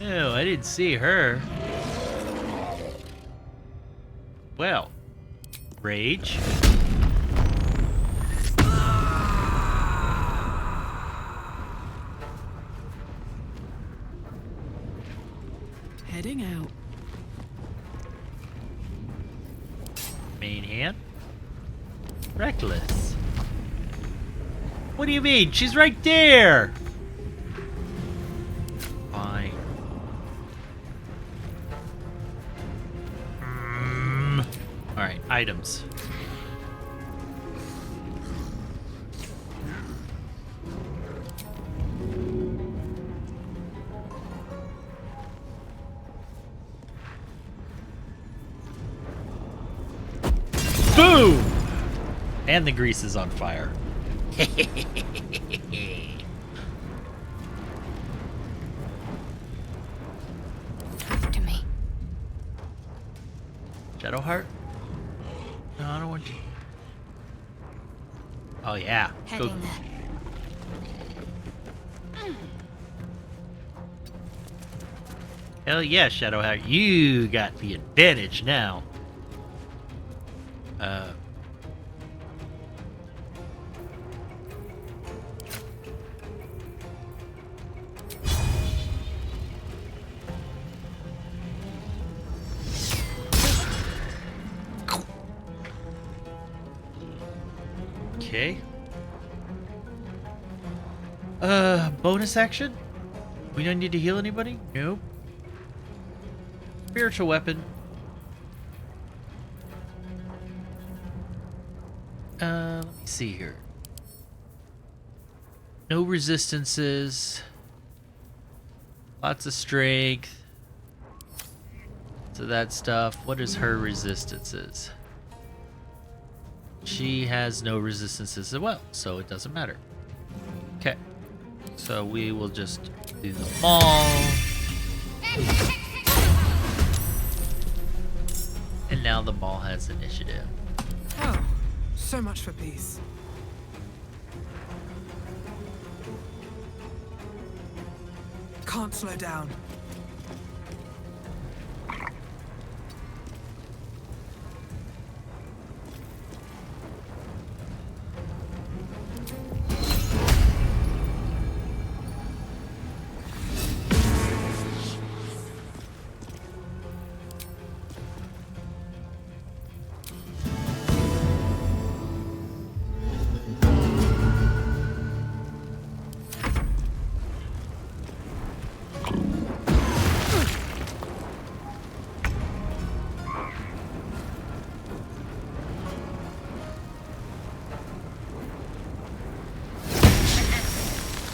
Ew, I didn't see her. Well, rage. Heading out. Main hand. Reckless. What do you mean? She's right there! Fine. Alright, items. Boom! And the grease is on fire. Talk to me. Shadowheart? No, I don't want you. Oh yeah. Go. Heading there. Hell yeah, Shadowheart. You got the advantage now. Okay. Bonus action? We don't need to heal anybody? Nope. Spiritual weapon. Let me see here. No resistances. Lots of strength. So that stuff. What is her resistances? She has no resistances as well, so it doesn't matter. Okay. So we will just do the maul. And now the maul has initiative. Oh, so much for peace. Can't slow down.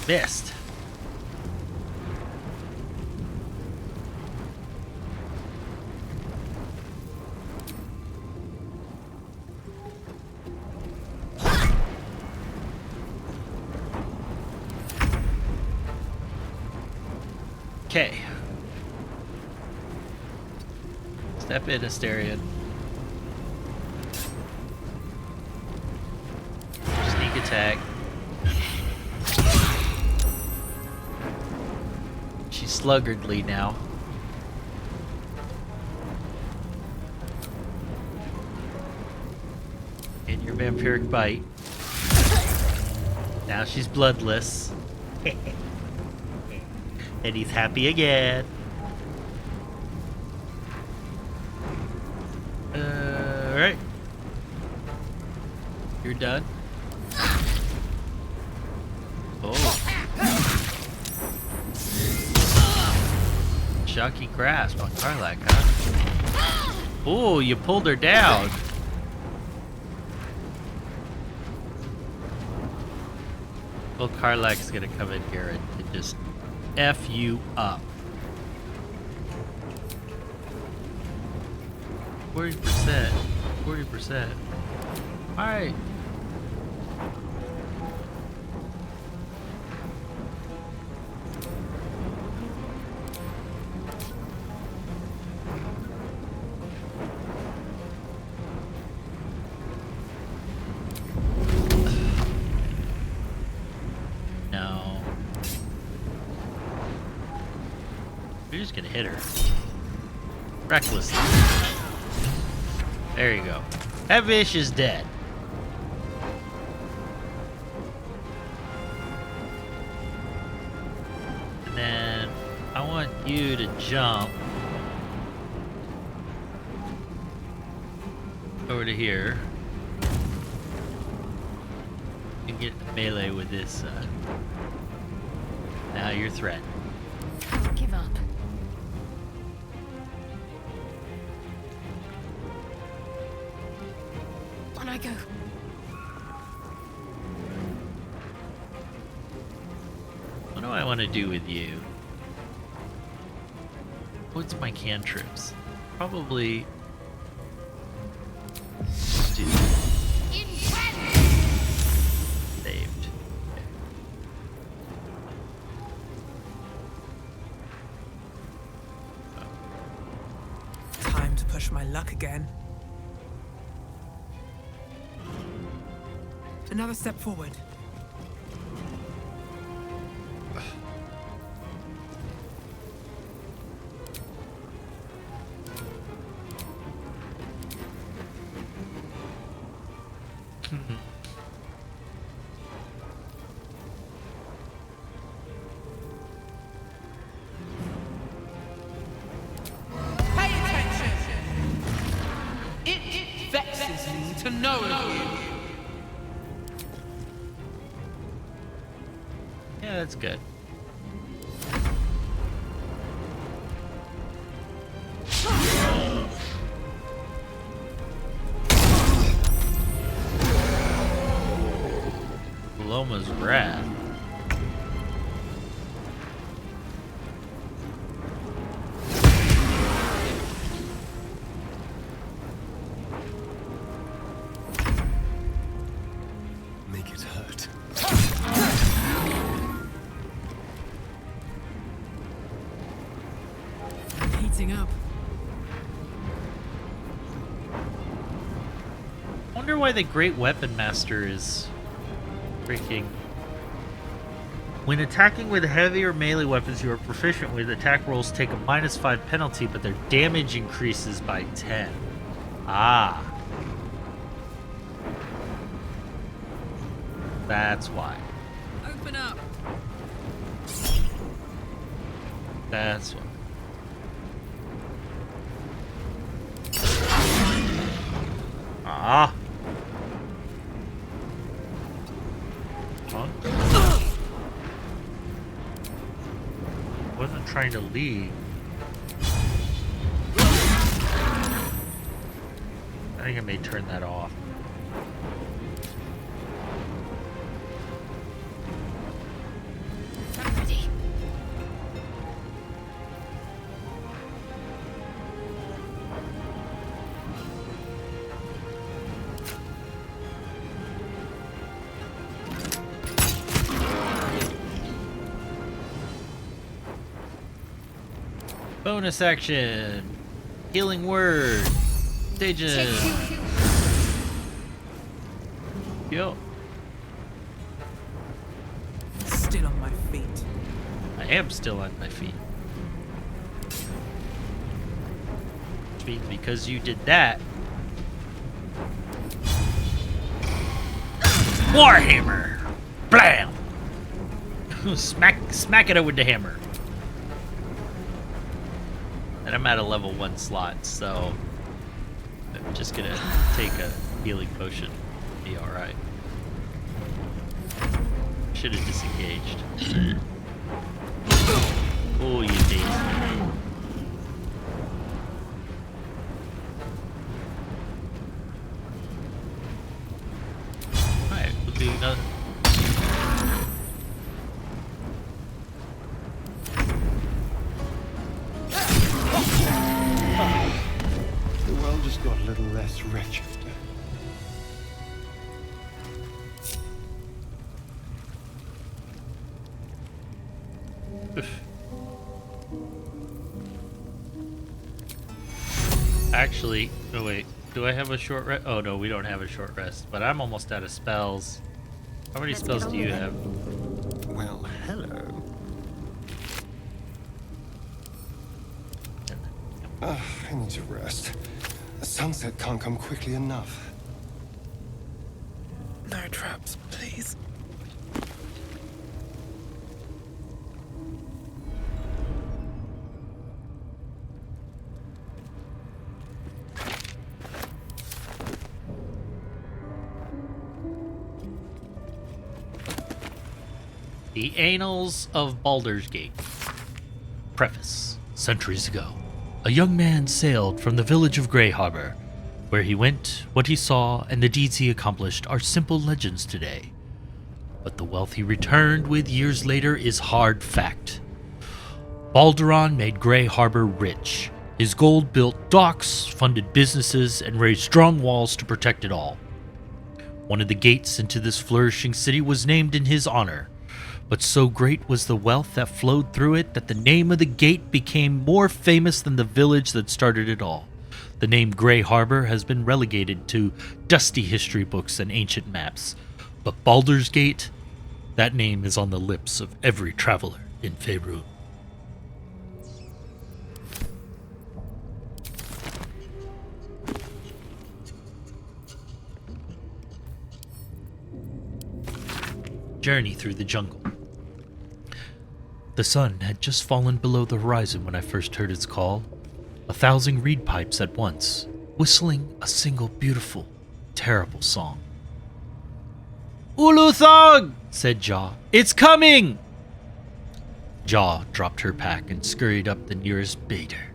Missed. Okay. Step in, Asterion. Sneak attack. She's sluggardly now. And your vampiric bite. Now she's bloodless. And he's happy again. Alright. You're done? Oh. Shocking grasp on Karlak, huh? Oh, you pulled her down. Well, Karlak's gonna come in here and just F you up. 40%. 40%. Alright. No. You're just gonna hit her. Recklessly. There you go. That fish is dead. And then I want you to jump over to here and get in melee with this. Now you're threatened. Give up. On I go. What do I want to do with you? What's my cantrips? Probably do saved. Time to push my luck again. Another step forward. Pay attention! It vexes me to know of you. Yeah, that's good. Loma's wrath. Make it hurt. I'm heating up. Wonder why the Great Weapon Master is freaking. When attacking with heavy or melee weapons you are proficient with, attack rolls take a -5 penalty, but their damage increases by 10. Ah. That's why. Open up. That's why. Ah. Huh? Wasn't trying to leave. I think I may turn that off. Ready. Bonus action. Healing word. Daejon. Yo. Still on my feet. I am still on my feet. Which means because you did that. Warhammer! Blam! Smack it over with the hammer. And I'm at a level 1 slot, so I'm just gonna take a healing potion. Be alright. Should have disengaged. Oh, you daisy. Alright, we'll do another. The world just got a little less wretched. Actually, oh wait, do I have a short rest? Oh no, we don't have a short rest, but I'm almost out of spells. How many spells do you have? Well, hello. I need to rest. The sunset can't come quickly enough. No traps, please. The Annals of Baldur's Gate. Preface. Centuries ago, a young man sailed from the village of Grey Harbor. Where he went, what he saw, and the deeds he accomplished are simple legends today. But the wealth he returned with years later is hard fact. Baldur made Grey Harbor rich. His gold built docks, funded businesses, and raised strong walls to protect it all. One of the gates into this flourishing city was named in his honor. But so great was the wealth that flowed through it that the name of the gate became more famous than the village that started it all. The name Grey Harbor has been relegated to dusty history books and ancient maps. But Baldur's Gate, that name is on the lips of every traveler in Faerûn. Journey through the jungle. The sun had just fallen below the horizon when I first heard its call. 1,000 reed pipes at once, whistling a single beautiful, terrible song. "Uluthog!" said Jaw. "It's coming!" Jaw dropped her pack and scurried up the nearest baiter.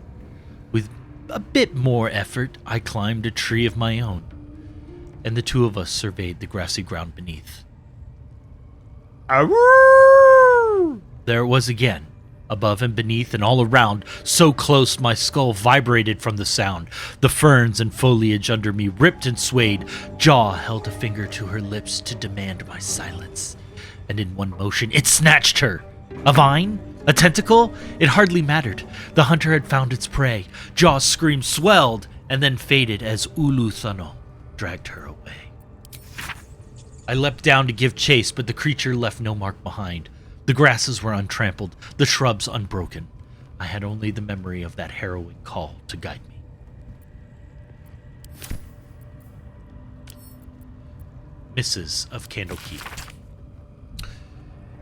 With a bit more effort, I climbed a tree of my own, and the two of us surveyed the grassy ground beneath. Arrrrrrrr! There it was again, above and beneath and all around, so close my skull vibrated from the sound. The ferns and foliage under me ripped and swayed. Jaw held a finger to her lips to demand my silence, and in one motion it snatched her. A vine? A tentacle? It hardly mattered. The hunter had found its prey. Jaw's scream swelled and then faded as Uluthano dragged her away. I leapt down to give chase, but the creature left no mark behind. The grasses were untrampled, the shrubs unbroken. I had only the memory of that harrowing call to guide me. Misses of Candlekeep.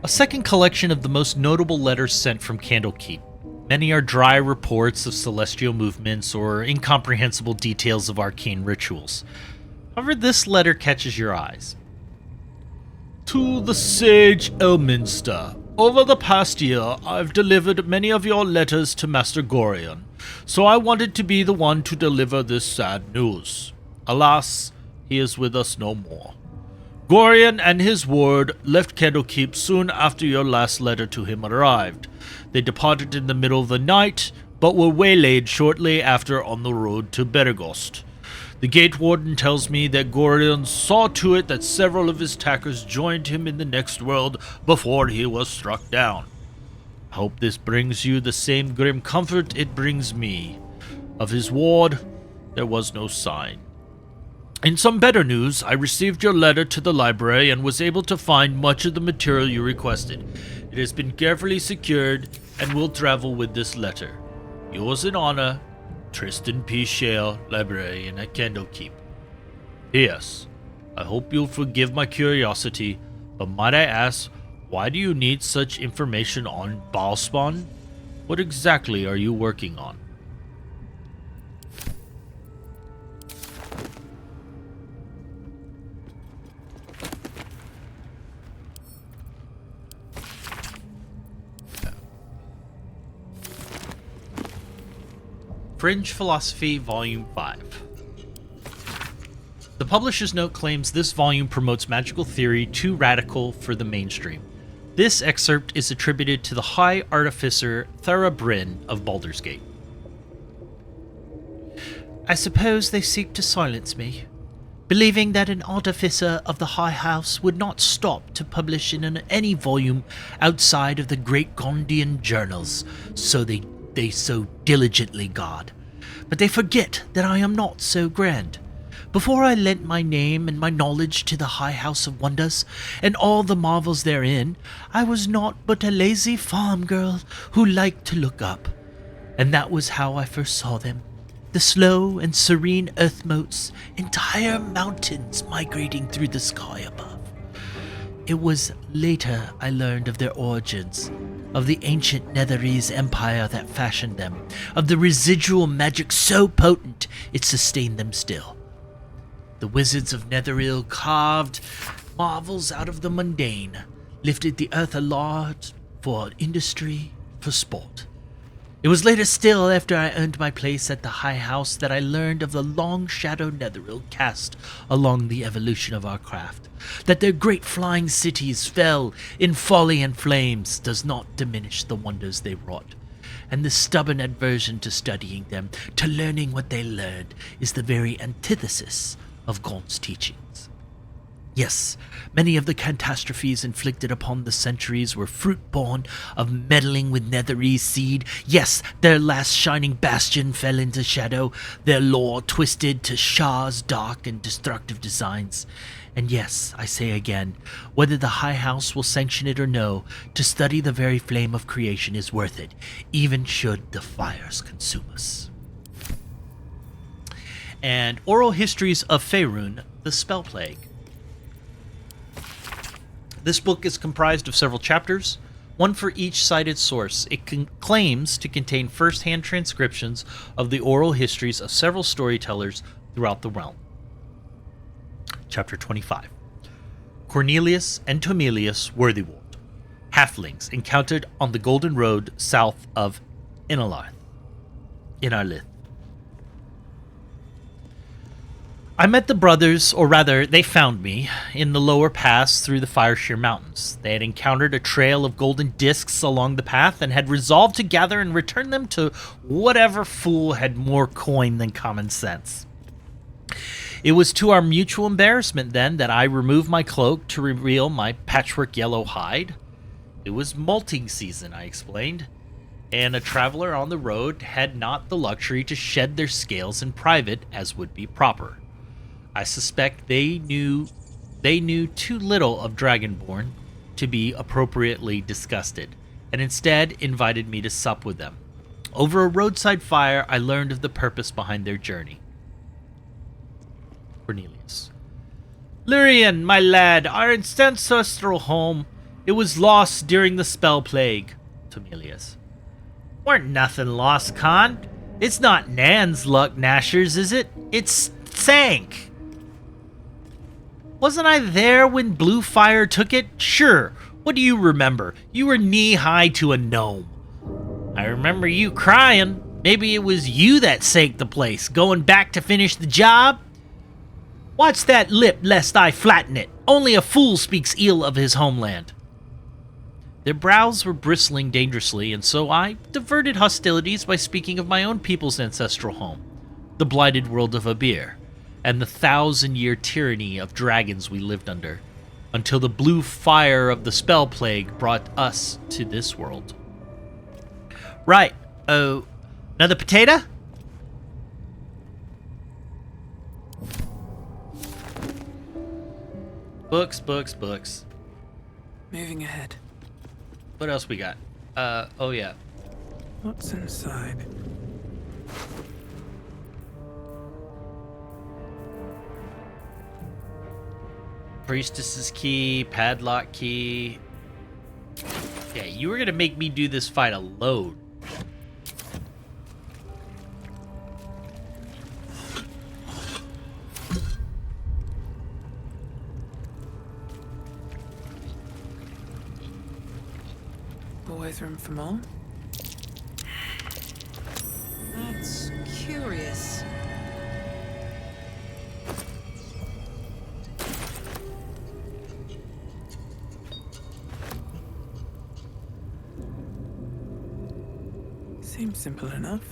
A second collection of the most notable letters sent from Candlekeep. Many are dry reports of celestial movements or incomprehensible details of arcane rituals. However, this letter catches your eyes. To the sage Elminster. Over the past year, I've delivered many of your letters to Master Gorion, so I wanted to be the one to deliver this sad news. Alas, he is with us no more. Gorion and his ward left Candlekeep soon after your last letter to him arrived. They departed in the middle of the night, but were waylaid shortly after on the road to Beregost. The gate warden tells me that Gorion saw to it that several of his tackers joined him in the next world before he was struck down. I hope this brings you the same grim comfort it brings me. Of his ward, there was no sign. In some better news, I received your letter to the library and was able to find much of the material you requested. It has been carefully secured and will travel with this letter. Yours in honor, Tristan P. Shale, librarian at Candlekeep. P.S. I hope you'll forgive my curiosity, but might I ask, why do you need such information on Balspawn? What exactly are you working on? Fringe Philosophy, Volume 5. The publisher's note claims this volume promotes magical theory too radical for the mainstream. This excerpt is attributed to the High Artificer Thera of Baldur's Gate. I suppose they seek to silence me, believing that an artificer of the High House would not stop to publish in any volume outside of the great Gondian journals, so they so diligently guard. But they forget that I am not so grand. Before I lent my name and my knowledge to the High House of Wonders, and all the marvels therein, I was naught but a lazy farm girl who liked to look up. And that was how I first saw them. The slow and serene earth motes, entire mountains migrating through the sky above. It was later I learned of their origins, of the ancient Netherese empire that fashioned them, of the residual magic so potent it sustained them still. The wizards of Netheril carved marvels out of the mundane, lifted the earth aloft for industry, for sport. It was later still, after I earned my place at the High House, that I learned of the long shadow Netheril cast along the evolution of our craft. That their great flying cities fell in folly and flames does not diminish the wonders they wrought. And the stubborn aversion to studying them, to learning what they learned, is the very antithesis of Gaunt's teachings. Yes, many of the catastrophes inflicted upon the centuries were fruit born of meddling with Netherese seed. Yes, their last shining bastion fell into shadow, their lore twisted to Shah's dark and destructive designs. And yes, I say again, whether the High House will sanction it or no, to study the very flame of creation is worth it, even should the fires consume us. And Oral Histories of Faerun, the Spell Plague. This book is comprised of several chapters, one for each cited source. It claims to contain first-hand transcriptions of the oral histories of several storytellers throughout the realm. Chapter 25. Cornelius and Tomelius Worthywold, halflings encountered on the Golden Road south of Inarlith. I met the brothers, or rather, they found me, in the lower pass through the Firesheer Mountains. They had encountered a trail of golden discs along the path and had resolved to gather and return them to whatever fool had more coin than common sense. It was to our mutual embarrassment, then, that I removed my cloak to reveal my patchwork yellow hide. It was molting season, I explained, and a traveler on the road had not the luxury to shed their scales in private as would be proper. I suspect they knew too little of Dragonborn to be appropriately disgusted, and instead invited me to sup with them. Over a roadside fire, I learned of the purpose behind their journey. Cornelius. Lurian, my lad, our ancestral home, it was lost during the spell plague. Tomelius. Weren't nothing lost, Khan. It's not Nan's luck, Nashers, is it? It's sank. Wasn't I there when Blue Fire took it? Sure. What do you remember? You were knee-high to a gnome. I remember you crying. Maybe it was you that sank the place, going back to finish the job? Watch that lip, lest I flatten it. Only a fool speaks ill of his homeland. Their brows were bristling dangerously, and so I diverted hostilities by speaking of my own people's ancestral home, the blighted world of Abir, and the 1,000-year tyranny of dragons we lived under, until the blue fire of the spell plague brought us to this world. Right. Oh, another potato? Books, books, books. Moving ahead. What else we got? Oh yeah. What's inside? Priestess's key, padlock key. Yeah, you were gonna make me do this fight alone. Always room for more? That's Seems simple enough.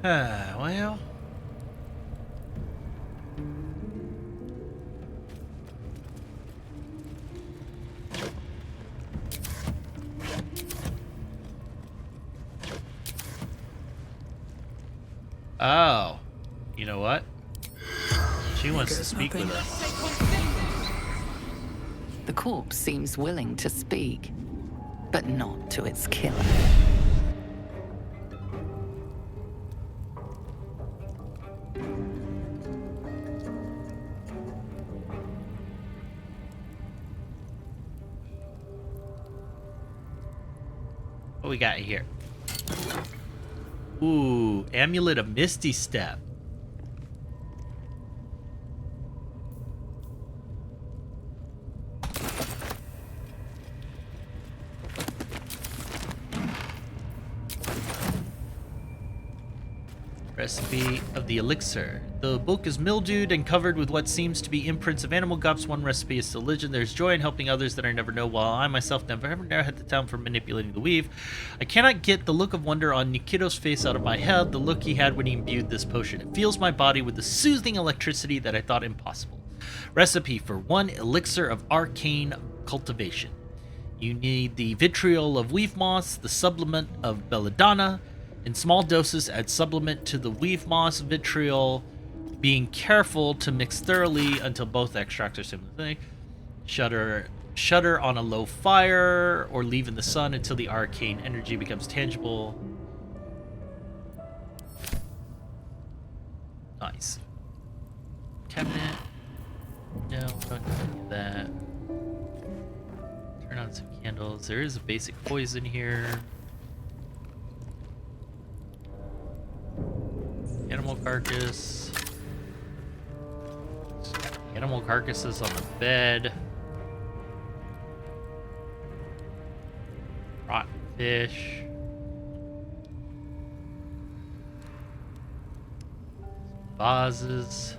Well. Oh. You know what? She wants to speak with us. The corpse seems willing to speak, but not to its killer. What we got here? Ooh, Amulet of Misty Step. Recipe of the elixir. The book is mildewed and covered with what seems to be imprints of animal guts. One recipe is still legend. There's joy in helping others that I never know, while I myself never had the talent for manipulating the weave. I cannot get the look of wonder on Nikito's face out of my head, the look he had when he imbued this potion. It fills my body with the soothing electricity that I thought impossible. Recipe for 1 elixir of arcane cultivation. You need the vitriol of weave moss, the supplement of belladonna. In small doses, add supplement to the weave moss vitriol, being careful to mix thoroughly until both extracts are similar. Shutter on a low fire or leave in the sun until the arcane energy becomes tangible. Nice. Cabinet. No, don't do any of that. Turn on some candles. There is a basic poison here. Animal carcass. Animal carcasses on the bed. Rotten fish. Vases.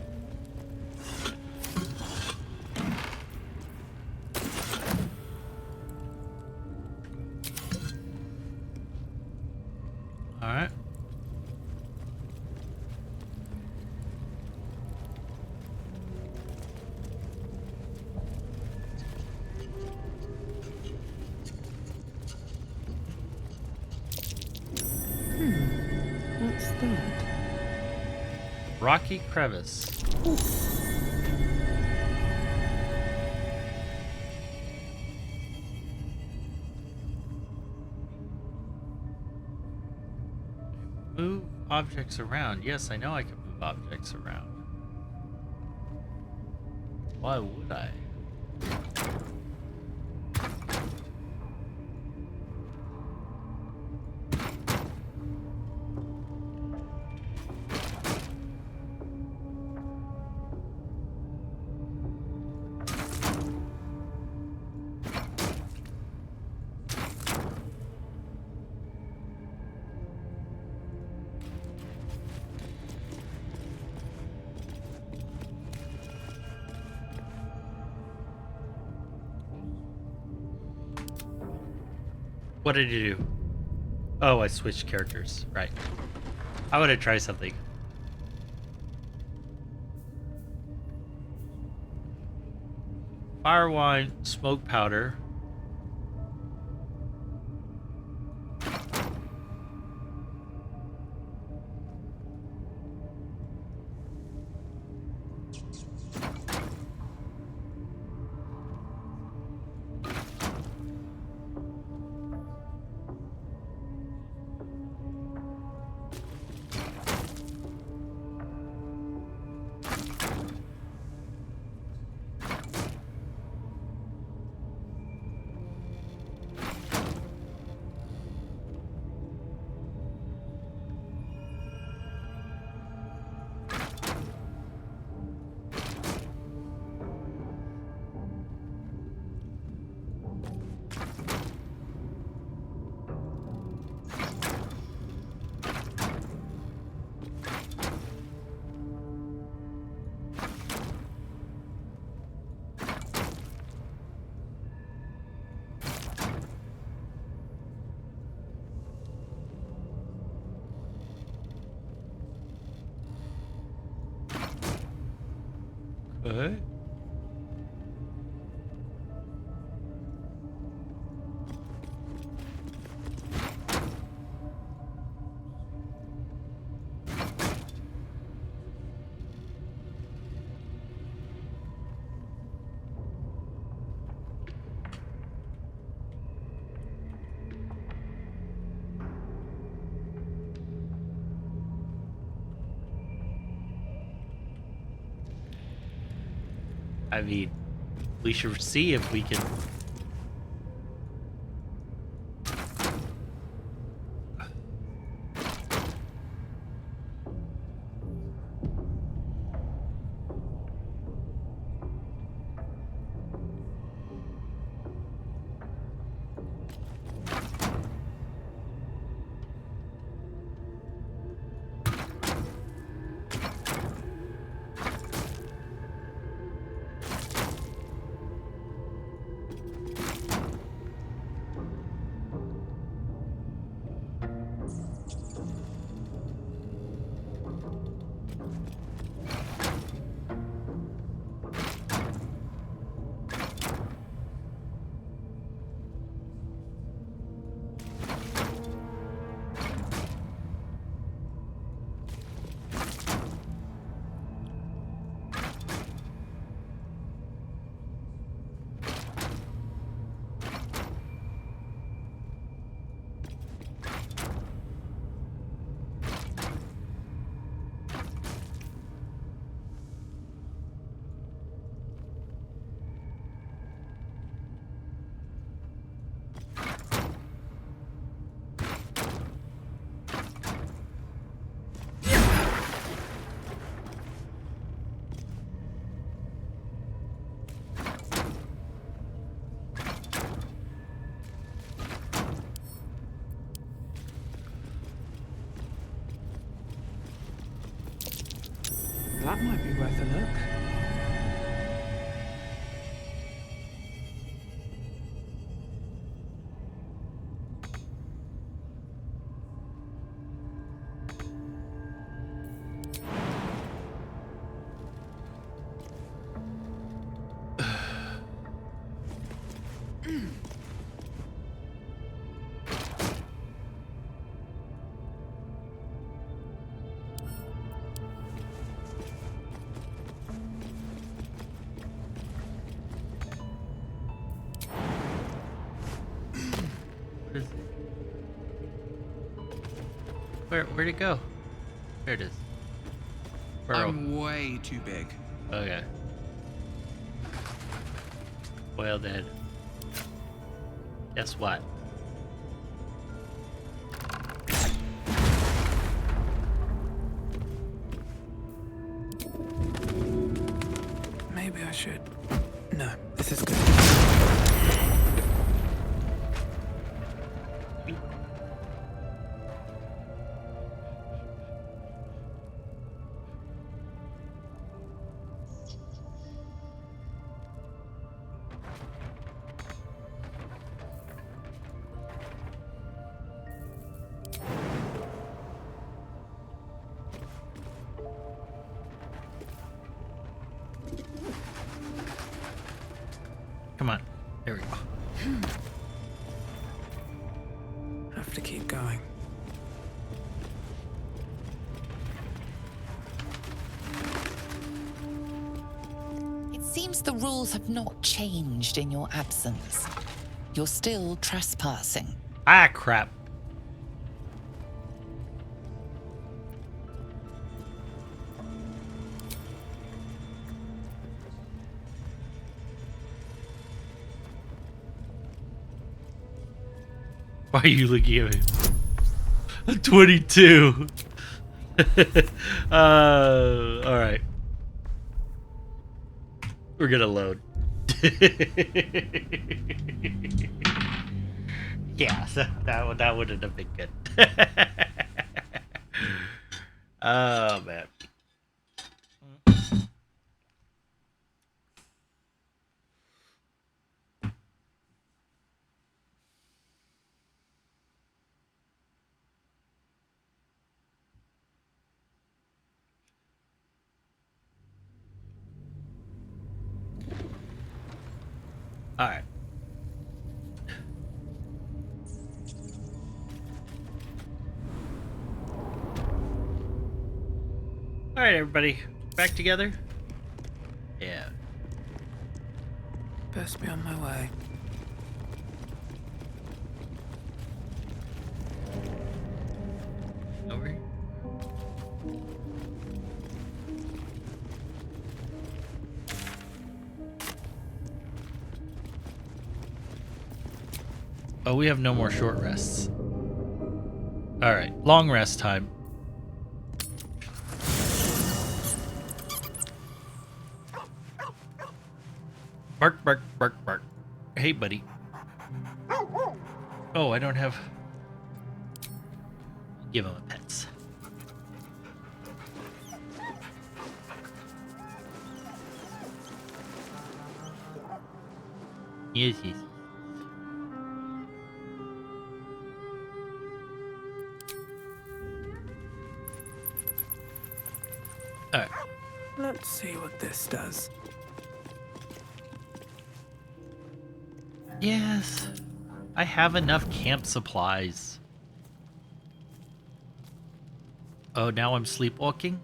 All right. What's that? Rocky crevice. Move objects around. Yes, I know I can move objects around. Why would I? What did you do? Oh, I switched characters. Right. I want to try something. Fire wine, smoke powder. What? I mean, we should see if we can. That might be worth a look. Where'd it go? There it is. Burrow. I'm way too big. Okay. Well then. Guess what? Maybe I should. No, this is good. Come on. There we go. Have to keep going. It seems the rules have not changed in your absence. You're still trespassing. Ah, crap. Why are you looking at me? 22. Alright. We're gonna load. Yeah, so that wouldn't have been good. Oh man. All right. All right, everybody, back together. Yeah. Best be on my way. Over here. Oh, we have no more short rests. All right, long rest time. Bark, bark, bark, bark. Hey, buddy. Oh, I don't have... Give him a pets. Yes, yes. Alright. Let's see what this does. Yes. I have enough camp supplies. Oh, now I'm sleepwalking?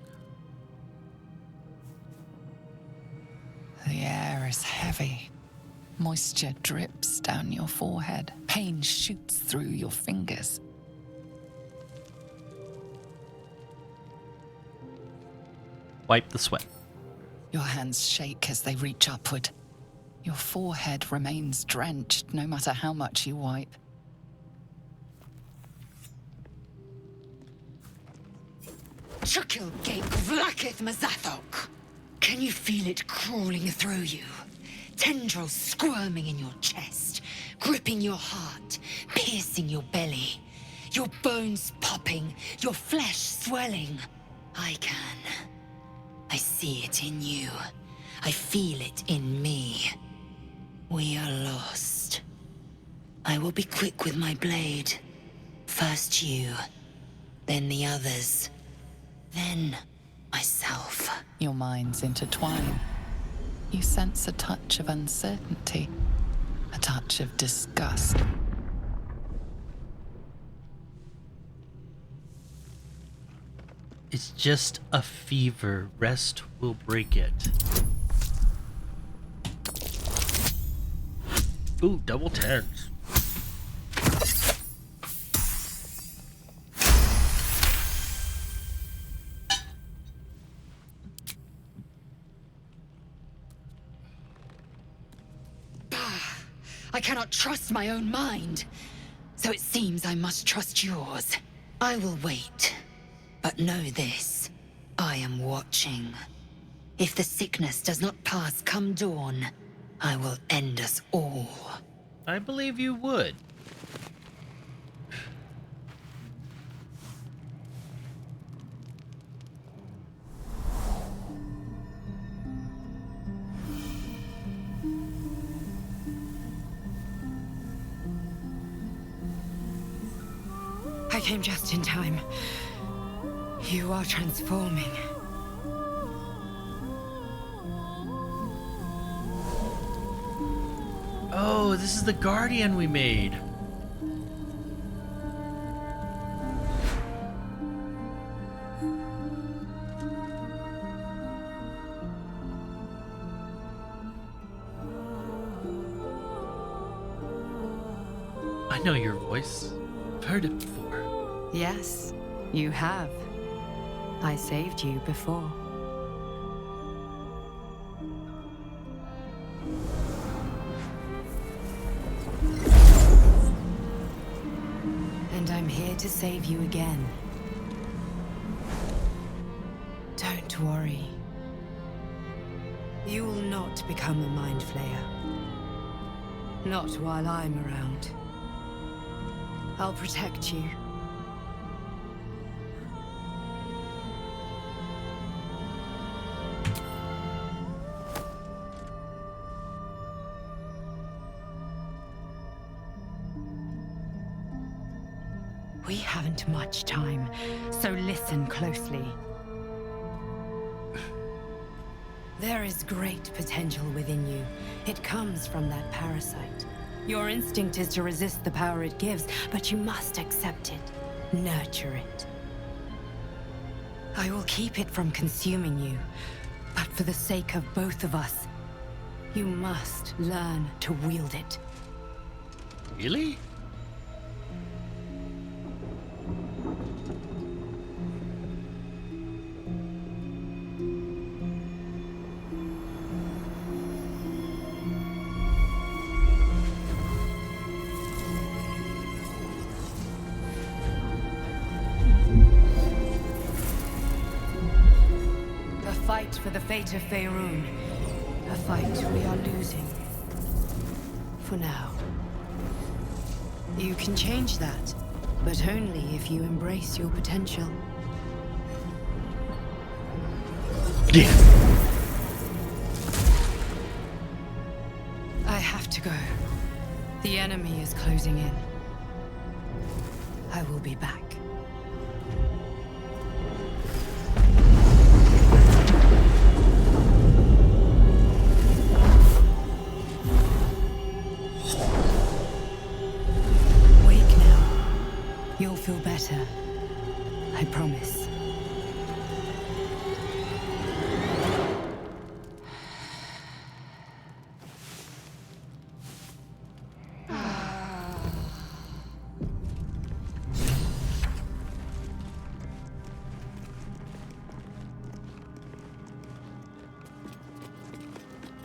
The air is heavy. Moisture drips down your forehead. Pain shoots through your fingers. Wipe the sweat. Your hands shake as they reach upward. Your forehead remains drenched no matter how much you wipe. Chukil Gate Vlakith Mazathok. Can you feel it crawling through you? Tendrils squirming in your chest, gripping your heart, piercing your belly. Your bones popping, your flesh swelling. I can. I see it in you. I feel it in me. We are lost. I will be quick with my blade. First you, then the others, then myself. Your minds intertwine. You sense a touch of uncertainty, a touch of disgust. It's just a fever. Rest will break it. Ooh, double tens. I cannot trust my own mind. So it seems I must trust yours. I will wait. But know this. I am watching. If the sickness does not pass come dawn, I will end us all. I believe you would. I came just in time. You are transforming. Oh, this is the Guardian we made. I know your voice. I've heard it before. Yes, you have. I saved you before. And I'm here to save you again. Don't worry. You will not become a mind flayer. Not while I'm around. I'll protect you. We haven't much time, so listen closely. There is great potential within you. It comes from that parasite. Your instinct is to resist the power it gives, but you must accept it. Nurture it. I will keep it from consuming you, but for the sake of both of us, you must learn to wield it. Really? A fight for the fate of Faerun. A fight we are losing. For now. You can change that, but only if you embrace your potential. Yeah. I have to go. The enemy is closing in. I will be back. Wake now. You'll feel better. I promise.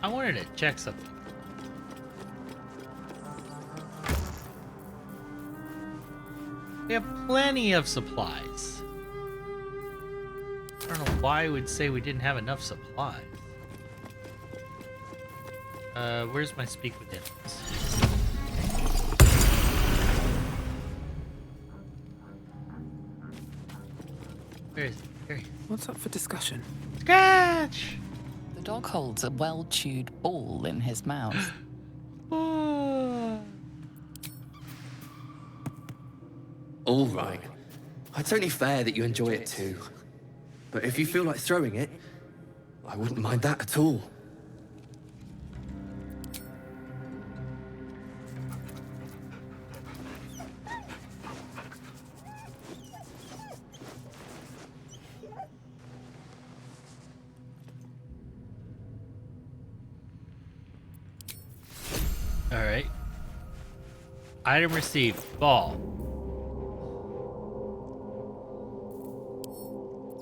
I wanted to check something. We have plenty of supplies. I don't know why I would say we didn't have enough supplies. Where's my speak with enemies? Where is it? Here he is. What's up for discussion? Scratch! The dog holds a well-chewed ball in his mouth. All right. It's only fair that you enjoy it too. But if you feel like throwing it, I wouldn't mind that at all. Alright. Item received. Ball.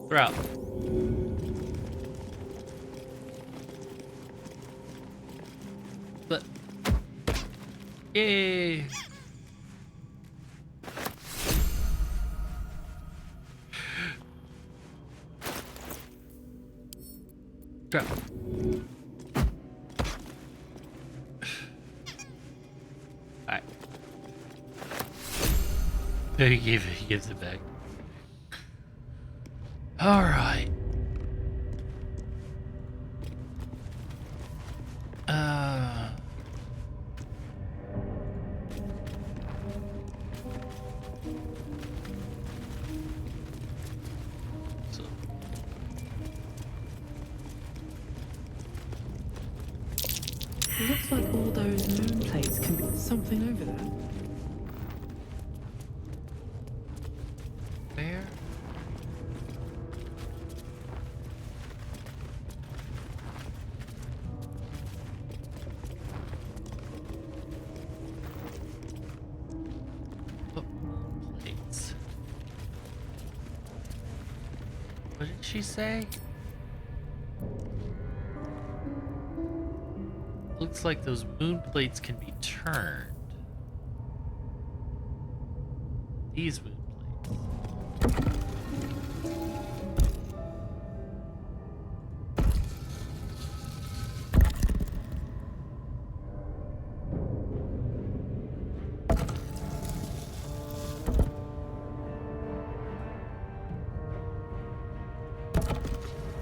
Throw. But. Yay. Throw. Alright. He gives it back. Alright. So. It looks like all those moon plates can be something over there. Where? Plates. What did she say? Looks like those moon plates can be turned. These moon plates.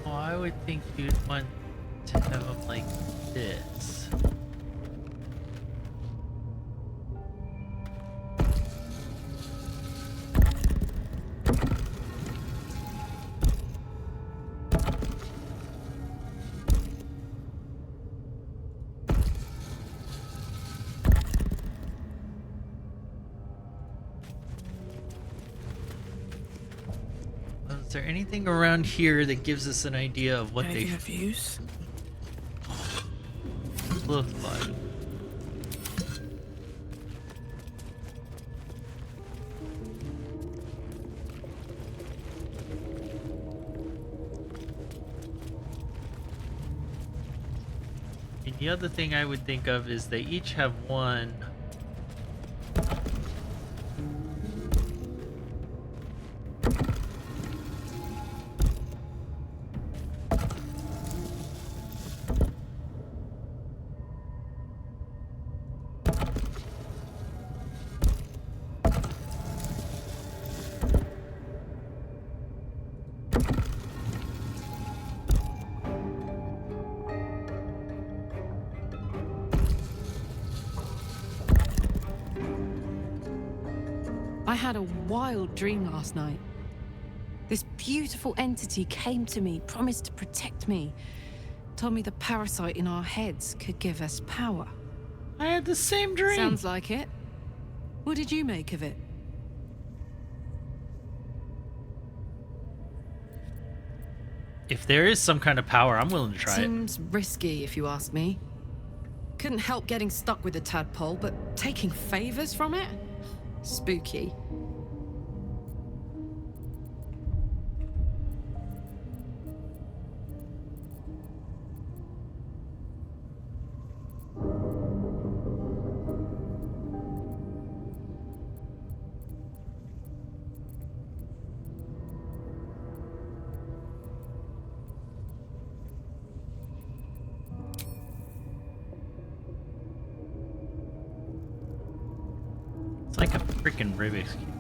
Oh, I would think you'd want to have them like this. anything around here that gives us an idea of what Anything of use? look like? And the other thing I would think of is they each have one. I had a wild dream last night. This beautiful entity came to me, promised to protect me, told me the parasite in our heads could give us power. I had the same dream. Sounds like it. What did you make of it? If there is some kind of power, I'm willing to try it. Seems risky, if you ask me. Couldn't help getting stuck with the tadpole, but taking favors from it? Spooky. It's like a freaking Rubik's Cube.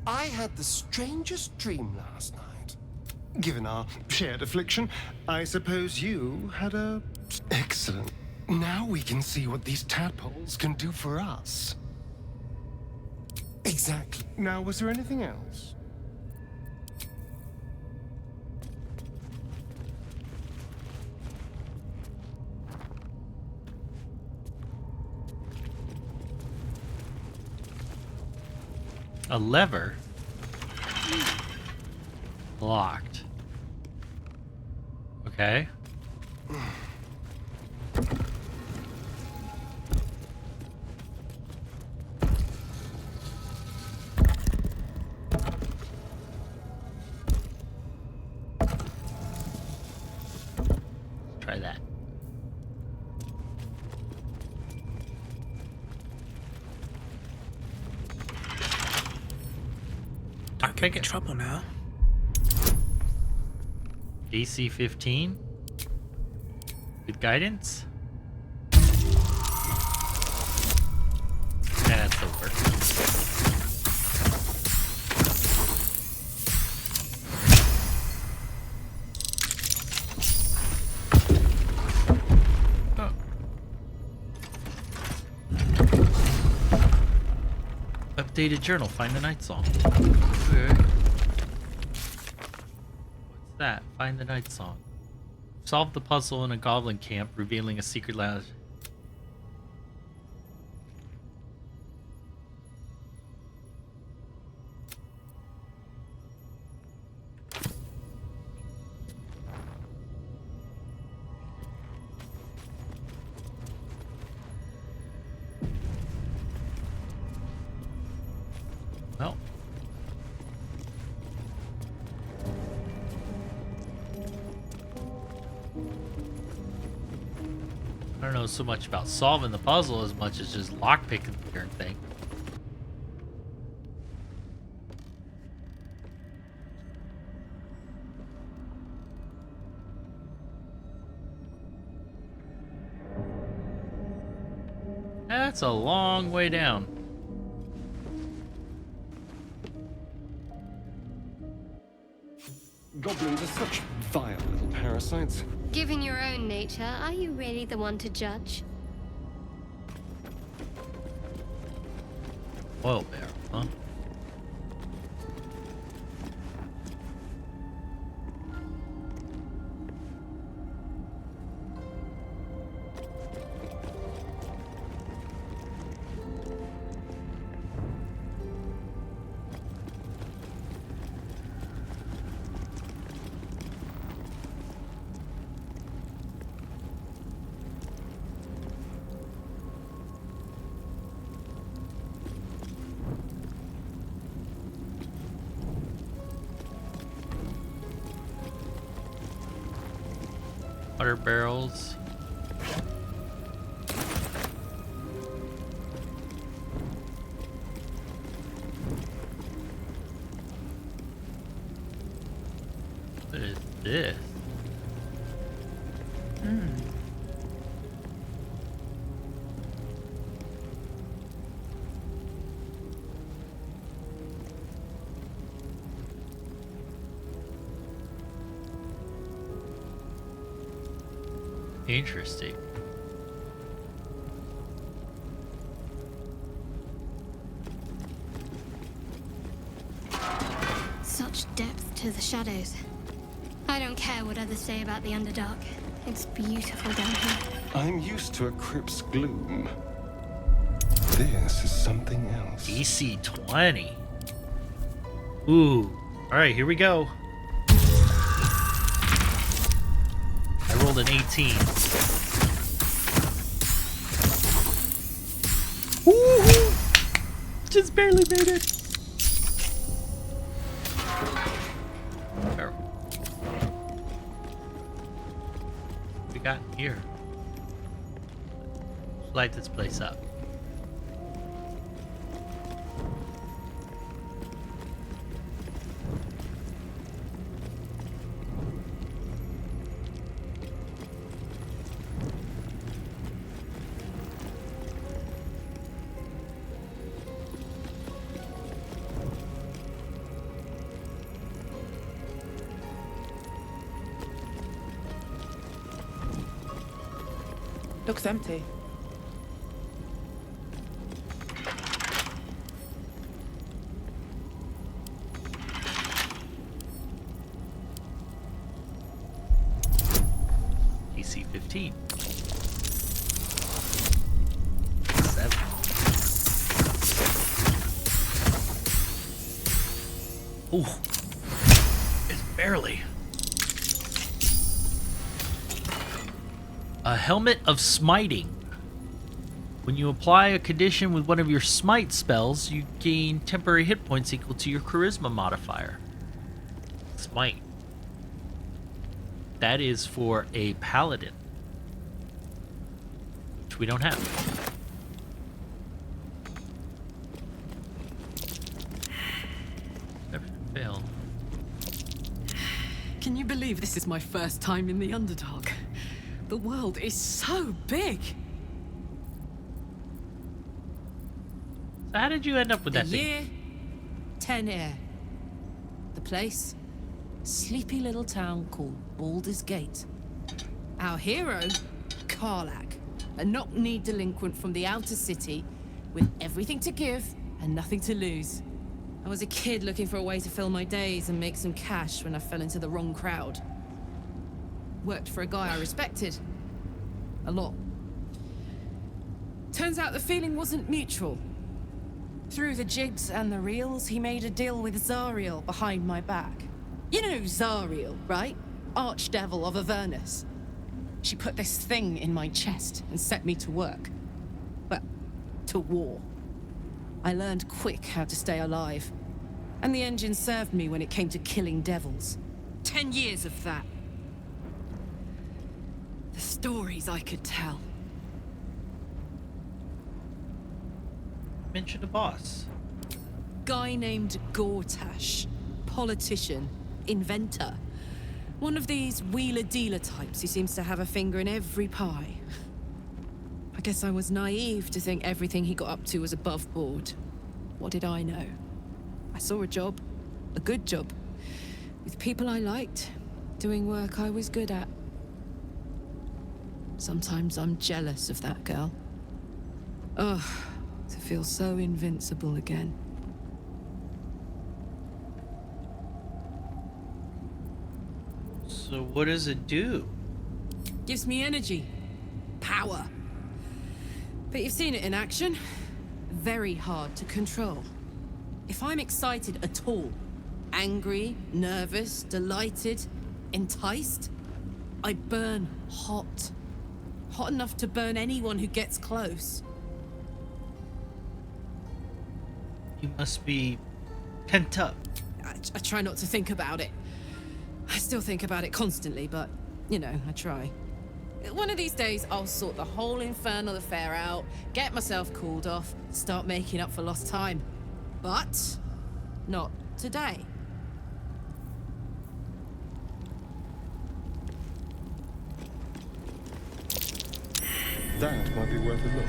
I had the strangest dream last night. Given our shared affliction, I suppose you had a... Excellent. Now we can see what these tadpoles can do for us. Exactly. Now, was there anything else? A lever? Locked. Okay. Try that. Don't get in trouble now. AC 15 with guidance. That's a work. Oh. Updated journal. Find the night song. Okay. That? Find the night song. Solve the puzzle in a goblin camp, revealing a secret lounge. Well. I don't know so much about solving the puzzle as much as just lockpicking the darn thing. That's a long way down. Goblins are such vile little parasites. Given your own nature, are you really the one to judge? Oil barrel, huh? Water barrels. What is this? Interesting. Such depth to the shadows. I don't care what others say about the Underdark. It's beautiful down here. I'm used to a crypt's gloom. This is something else. DC 20. Ooh. Alright, here we go. I rolled an 18. Woo-hoo! Just barely made it. There. What we got here? Light this place up. Looks empty. DC 15. 7. Ooh. It's barely. A helmet of smiting. When you apply a condition with one of your smite spells, you gain temporary hit points equal to your charisma modifier. Smite. That is for a paladin, which we don't have. Never fail. Can you believe this is my first time in the Underdark? The world is so big. So how did you end up with that The thing? year, 10 air. The place, sleepy little town called Baldur's Gate. Our hero, Karlach, a knock-knee delinquent from the outer city with everything to give and nothing to lose. I was a kid looking for a way to fill my days and make some cash when I fell into the wrong crowd. Worked for a guy I respected. A lot. Turns out the feeling wasn't mutual. Through the jigs and the reels, he made a deal with Zariel behind my back. You know Zariel, right? Archdevil of Avernus. She put this thing in my chest and set me to work. Well, to war. I learned quick how to stay alive. And the engine served me when it came to killing devils. 10 years of that. The stories I could tell. Mention a boss. Guy named Gortash. Politician. Inventor. One of these wheeler-dealer types who seems to have a finger in every pie. I guess I was naive to think everything he got up to was above board. What did I know? I saw a job. A good job. With people I liked. Doing work I was good at. Sometimes I'm jealous of that girl. Ugh. To feel so invincible again. So what does it do? Gives me energy. Power. But you've seen it in action. Very hard to control. If I'm excited at all, angry, nervous, delighted, enticed, I burn hot. Hot enough to burn anyone who gets close. You must be pent up. I try not to think about it. I still think about it constantly, but, you know, I try. One of these days, I'll sort the whole infernal affair out, get myself cooled off, start making up for lost time. But not today. That might be worth a look.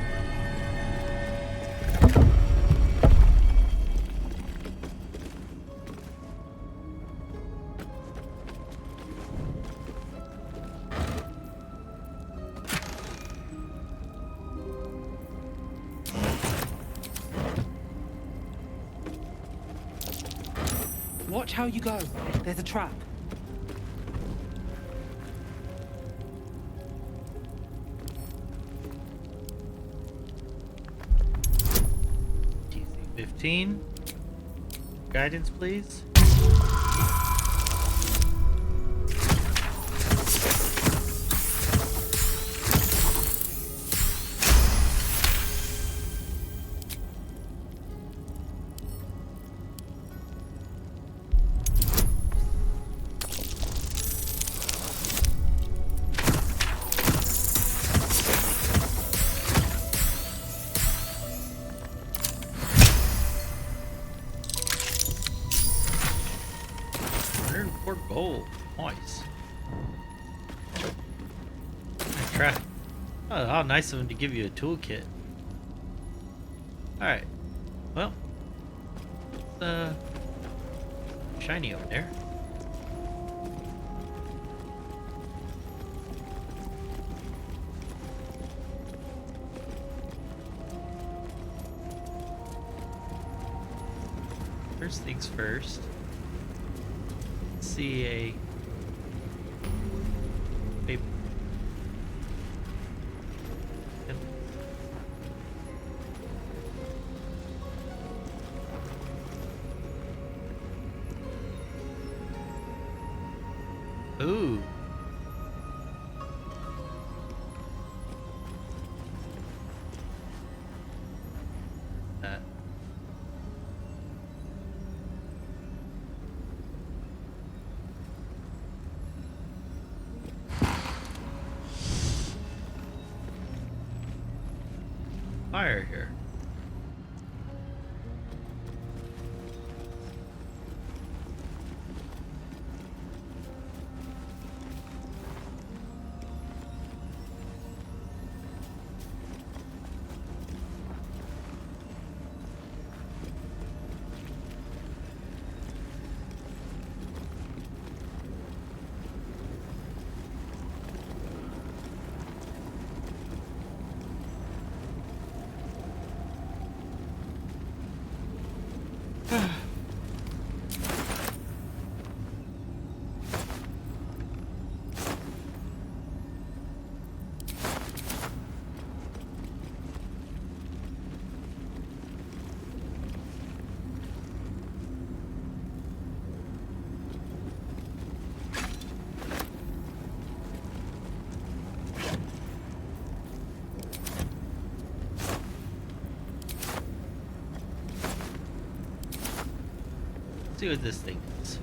Watch how you go. There's a trap. DC-15. Guidance, please. Gold. Nice. Try. Oh, how nice of him to give you a toolkit. Alright. Well. It's, shiny over there. First things first. See a paper. Ooh. fire here. See what this thing is.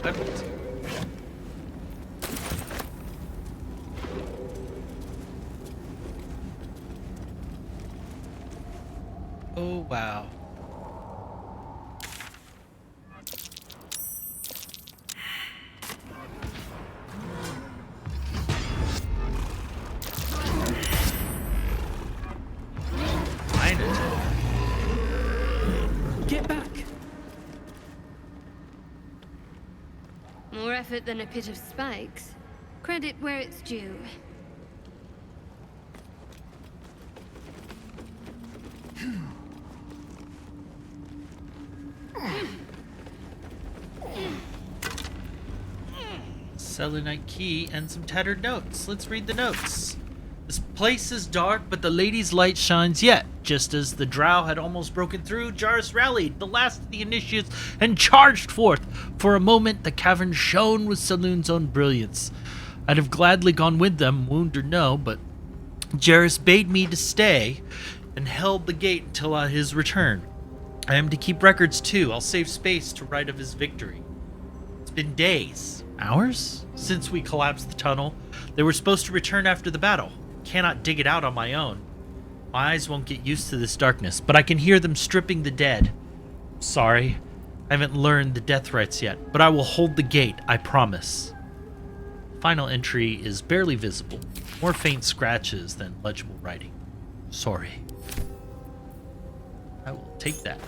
Weapons. Oh, wow. Get back! More effort than a pit of spikes. Credit where it's due. Selenite key and some tattered notes. Let's read the notes. This place is dark, but the lady's light shines yet. Just as the drow had almost broken through, Jarus rallied, the last of the initiates, and charged forth. For a moment, the cavern shone with Saloon's own brilliance. I'd have gladly gone with them, wound or no, but Jarus bade me to stay and held the gate until his return. I am to keep records too. I'll save space to write of his victory. It's been days, hours, since we collapsed the tunnel. They were supposed to return after the battle. Cannot dig it out on my own. My eyes won't get used to this darkness, but I can hear them stripping the dead. Sorry, I haven't learned the death rites yet, but I will hold the gate, I promise. Final entry is barely visible, more faint scratches than legible writing. Sorry. I will take that.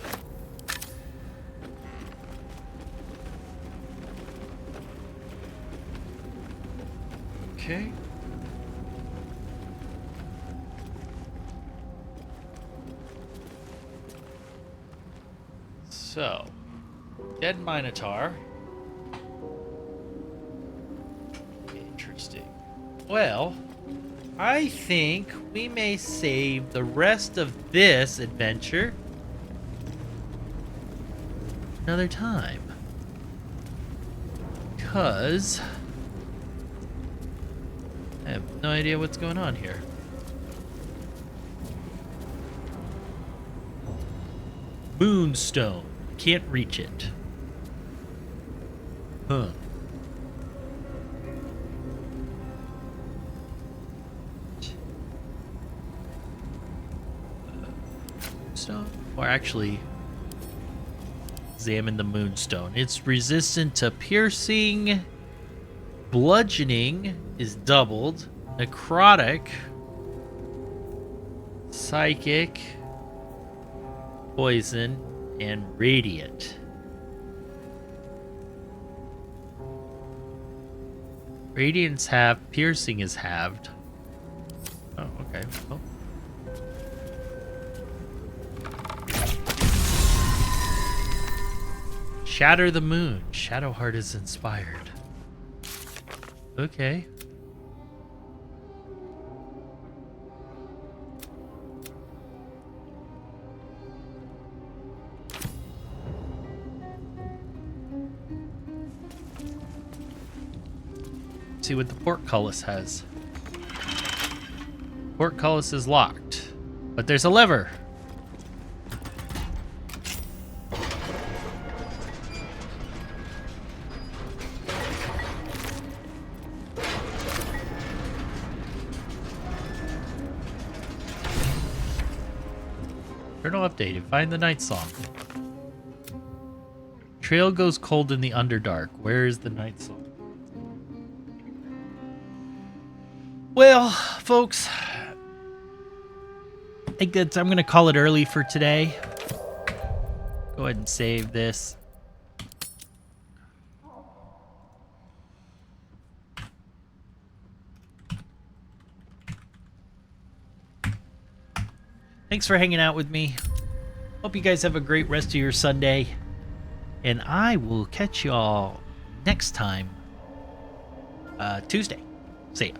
Okay. So, dead Minotaur. Interesting. Well, I think we may save the rest of this adventure another time. Because I have no idea what's going on here. Moonstone. Can't reach it. Huh. Moonstone? Or actually, examine the moonstone. It's resistant to piercing. Bludgeoning is doubled. Necrotic. Psychic. Poison. And radiant. Radiant's half, piercing is halved. Oh, okay. Well. Shatter the moon. Shadowheart is inspired. Okay. see what the portcullis has. Portcullis is locked, but there's a lever. Journal updated. Find the night song. Trail goes cold in the Underdark. Where is the night song? Well, folks, I think that I'm going to call it early for today. Go ahead and save this. Thanks for hanging out with me. Hope you guys have a great rest of your Sunday. And I will catch y'all next time, Tuesday. See ya.